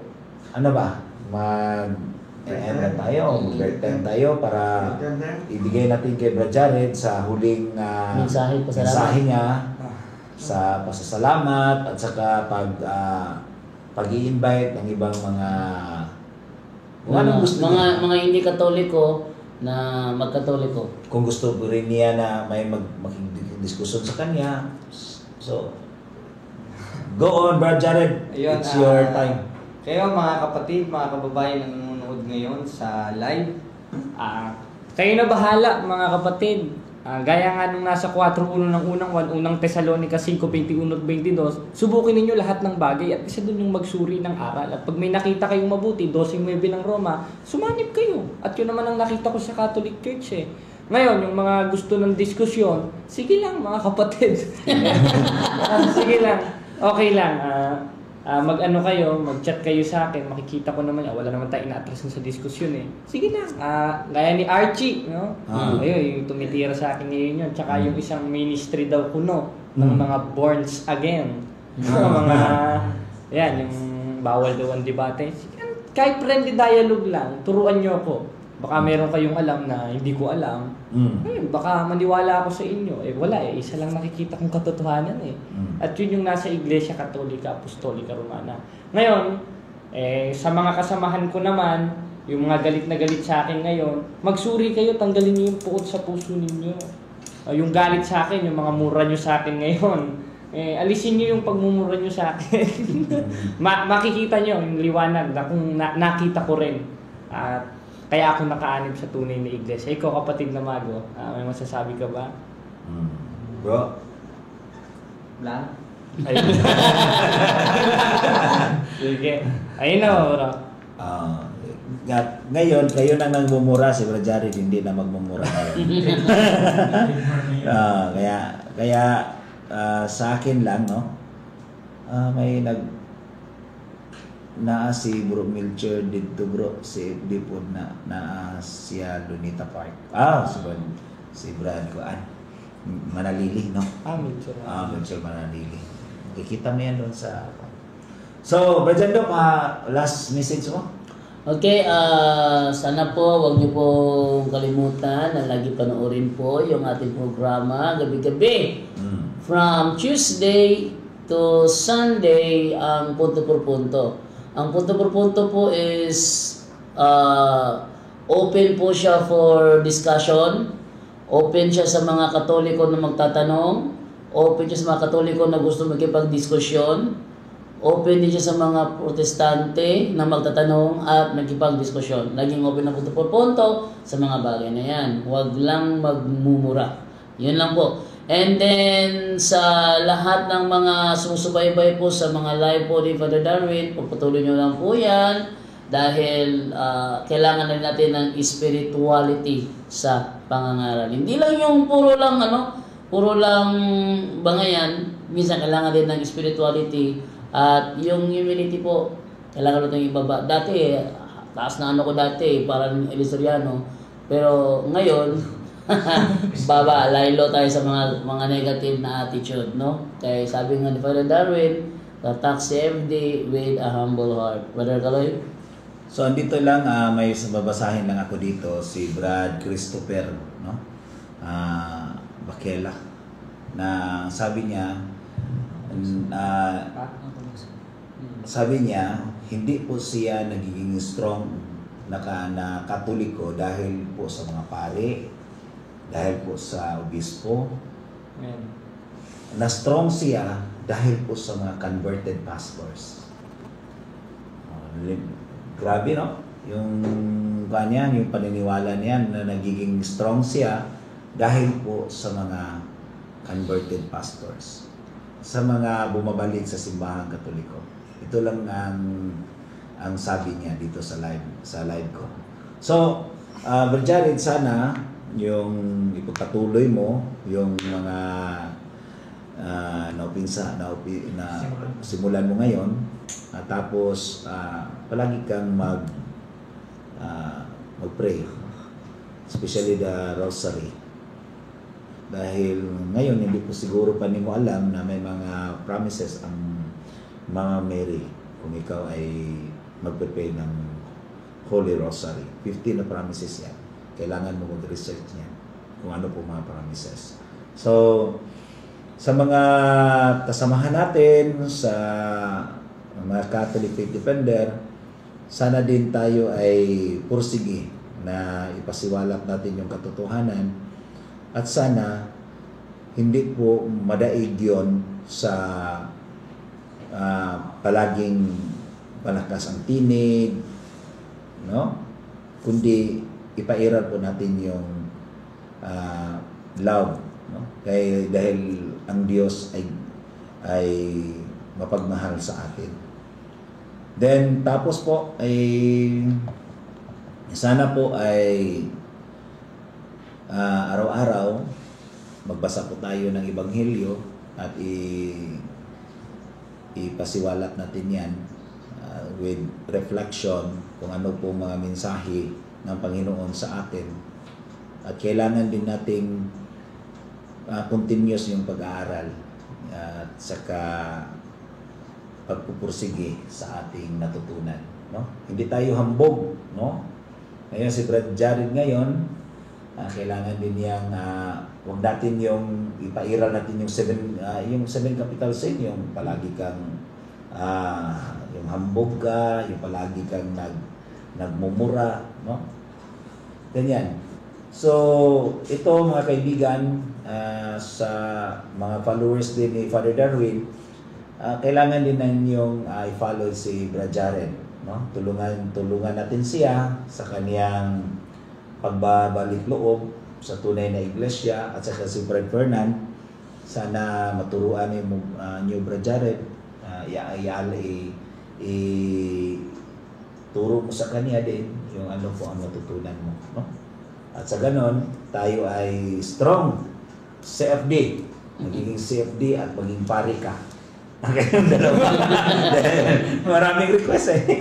ano ba? Mag-end tayo, mag-break time tayo para ibigay natin kay Brad Jared sa huling mensahe niya sa pasasalamat at saka pag-i-invite ng ibang mga mga hindi Katoliko na magkatoliko. Kung gusto rin niya na may magdiskusyon sa kanya. So, go on, Brad Jared. Ayun, it's your time. Kayo mga kapatid, mga kababayan na nanonood ngayon sa live, kayo na bahala mga kapatid. Gaya nga nung nasa 4.1 ng unang Thessalonica 5:21-22, subukin ninyo lahat ng bagay at isa dun yung magsuri ng aral. At pag may nakita kayong mabuti, 12:9 ng Roma, sumanib kayo. At yun naman ang nakita ko sa Catholic Church Ngayon, yung mga gusto ng diskusyon, sige lang mga kapatid. Sige lang, okay lang. Mag-ano kayo, mag-chat kayo sa akin, makikita ko naman, wala naman tayo ina-atrasan sa diskusyon Sige lang, gaya ni Archie, no? Ayun, yung tumitira sa akin ngayon yun. Tsaka yung isang ministry daw kuno, ng mga borns again. Mga, yan, yung bawal daw ang debate. Kahit friendly dialogue lang, turuan nyo ako. Baka meron kayong alam na hindi ko alam. Ayun, baka maniwala ako sa inyo. Wala isa lang nakikita kong katotohanan At yun yung nasa Iglesia Katolika, Apostolika Romana. Ngayon, sa mga kasamahan ko naman, yung mga galit na galit sa akin ngayon, magsuri kayo, tanggalin niyo yung puot sa puso ninyo. Yung galit sa akin, yung mga mura nyo sa akin ngayon, alisin niyo yung pagmumura nyo sa akin. Makikita nyo yung liwanag na kung nakita ko rin. At kaya ako nakaanib sa tunay na iglesia. Ikaw kapatid na Mago, may masasabi ka ba? Bro? Wala. Sige. Ayun na bro. Ngayon, kayo nang nagmumura, si Brad Jared hindi na magmumura ngayon. Kaya sa akin lang, no? May si Bro Milcher dito bro, si FD po na siya Lunita Park. Si Brad ko Manalili, no? Milcher. Milcher Manalili. Kikita mo yan doon sa... So, Brad Jando, last message mo? Okay, sana po wag niyo pong kalimutan na lagi panoorin po yung ating programa gabi-gabi. From Tuesday to Sunday ang punto por punto. Ang punto por punto po is open po siya for discussion. Open siya sa mga Katoliko na magtatanong. open siya sa mga Katoliko na gusto makipagdiskusyon, open din siya sa mga Protestante na magtatanong at makipagdiskusyon. Naging open na punto por punto sa mga bagay na yan. Huwag lang magmumura. Yun lang po. And then, sa lahat ng mga sumusubaybay po sa mga live po ni Father Darwin, pagpatuloy nyo lang po yan dahil kailangan na natin ng spirituality sa pangangaral. Hindi lang yung puro lang bangayan, minsan kailangan din ng spirituality at yung humility po, kailangan natin ibaba. Dati, taas na ko dati, parang Elisoriano. Pero ngayon, baba, laylo tayo sa mga negative na attitude, no? Kaya sabi nga ni Father Darwin, attack CFD with a humble heart. Brother Kaloy? So andito lang, may babasahin lang ako dito, si Brad Christopher, no? Bakela, na sabi niya, hindi po siya nagiging strong na Katoliko dahil po sa mga pare, dahil po sa obispo. Amen. Na strong siya dahil po sa mga converted pastors. Grabe, no? Yung kanya, yung paniniwala niya na nagiging strong siya dahil po sa mga converted pastors, sa mga bumabalik sa simbahang Katoliko. Ito lang ang sabi niya dito sa live ko. So, Brother Jared, sana yung ipagpatuloy mo yung mga simulan mo ngayon, tapos palagi kang mag-pray, especially the rosary, dahil ngayon hindi po siguro pa mo alam na may mga promises ang Mama Mary kung ikaw ay magpe-pray ng Holy Rosary. 15 na promises yan. Kailangan mo mag-research niyan kung ano po mga promises. So, sa mga kasamahan natin, sa mga Catholic Faith Defender, sana din tayo ay pursige na ipasiwalat natin yung katotohanan at sana hindi po madaig yun sa palaging malakas ang tinig, no? Kundi ipairal po natin yung love, no? Dahil ang Diyos ay mapagmahal sa atin. Then tapos po ay sana po ay araw-araw magbasa po tayo ng Ebanghelyo at ipasiwalat natin yan with reflection kung ano po mga mensahe ng Panginoon sa atin. At kailangan din nating continuous yung pag-aaral at saka pagpupursige sa ating natutunan, no? Hindi tayo hambog, no? Ngayon si Brad Jared ngayon, kailangan din yang wag natin yung ipairal natin yung seven capital sin, yung palagi kang yung hambog ka, yung palagi kang nagmumura, no? Ganyan. So, ito mga kaibigan, sa mga followers din ni Father Darwin, kailangan din ninyong i-follow si Brad Jared, no? Tulungan natin siya sa kaniyang pagbabalik loob sa tunay na iglesia, at saka si Brad Fernand, sana maturuan niyo Brad Jared, turo mo sa kanya din yung ano po ang matutunan mo, no? At sa ganon, tayo ay strong CFD, magiging CFD at maging pari ka. Kayong dalawa. Maraming request eh.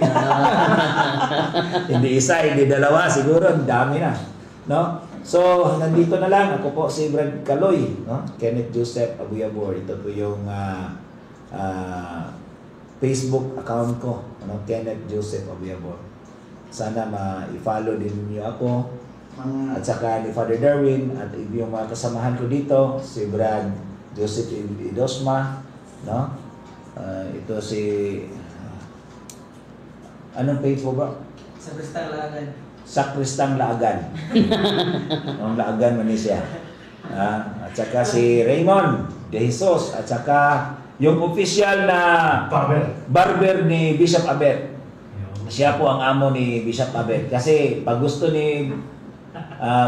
Hindi isa, hindi dalawa, siguro ang dami na, no? So, hanggang dito na lang. Ako po si Brad Kaloy, no? Kenneth Joseph Abuyabor. Ito po yung Facebook account ko, no? Kenneth Joseph Abuyabor. Sana ma-follow din niyo ako. At saka ni Father Darwin at yung mga kasamahan ko dito, si Brad Joseph Idosma, no? Ito si anong page mo ba? Sakristang Laagan. Sakristang Laagan. Ang Laagan man siya. At saka si Raymond. De Jesus at saka yung official na barber ni Bishop Abet. Siya po ang amo ni Bishop Abet. Kasi pag gusto ni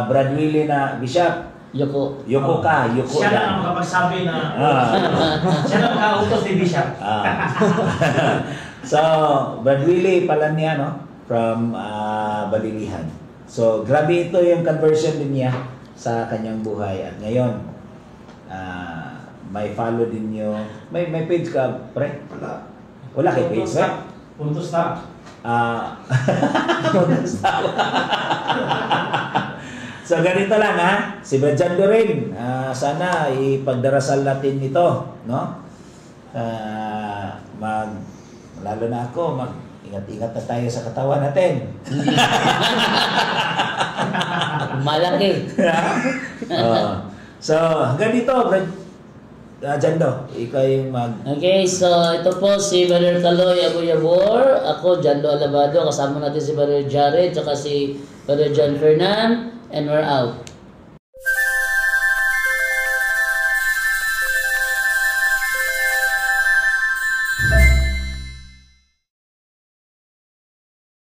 Brad Willie na Bishop, Yoko ka. Siya lang ang makapagsabi na siya lang makautos ni Bishop. So, Brad Willie pala niya, no? From Balilihan. So, grabe ito yung conversion din niya sa kanyang buhay. At ngayon, may follow din niyo. May page ka, pre? Wala kay page, pre? Punto stop. Punto stop. So, ganito lang, ha? Si Brad Jando rin. Sana ipagdarasal natin ito, no? Lalo na ako, ingat-ingat na tayo sa katawan natin. Malaki. So, hanggang dito, Brad Jando, ikaw yung Okay, so ito po si Brother Kaloy Abuyabor. Ako, Jando Alabado. Kasama natin si Brother Jared, tsaka si Brother John Fernan. And we're out.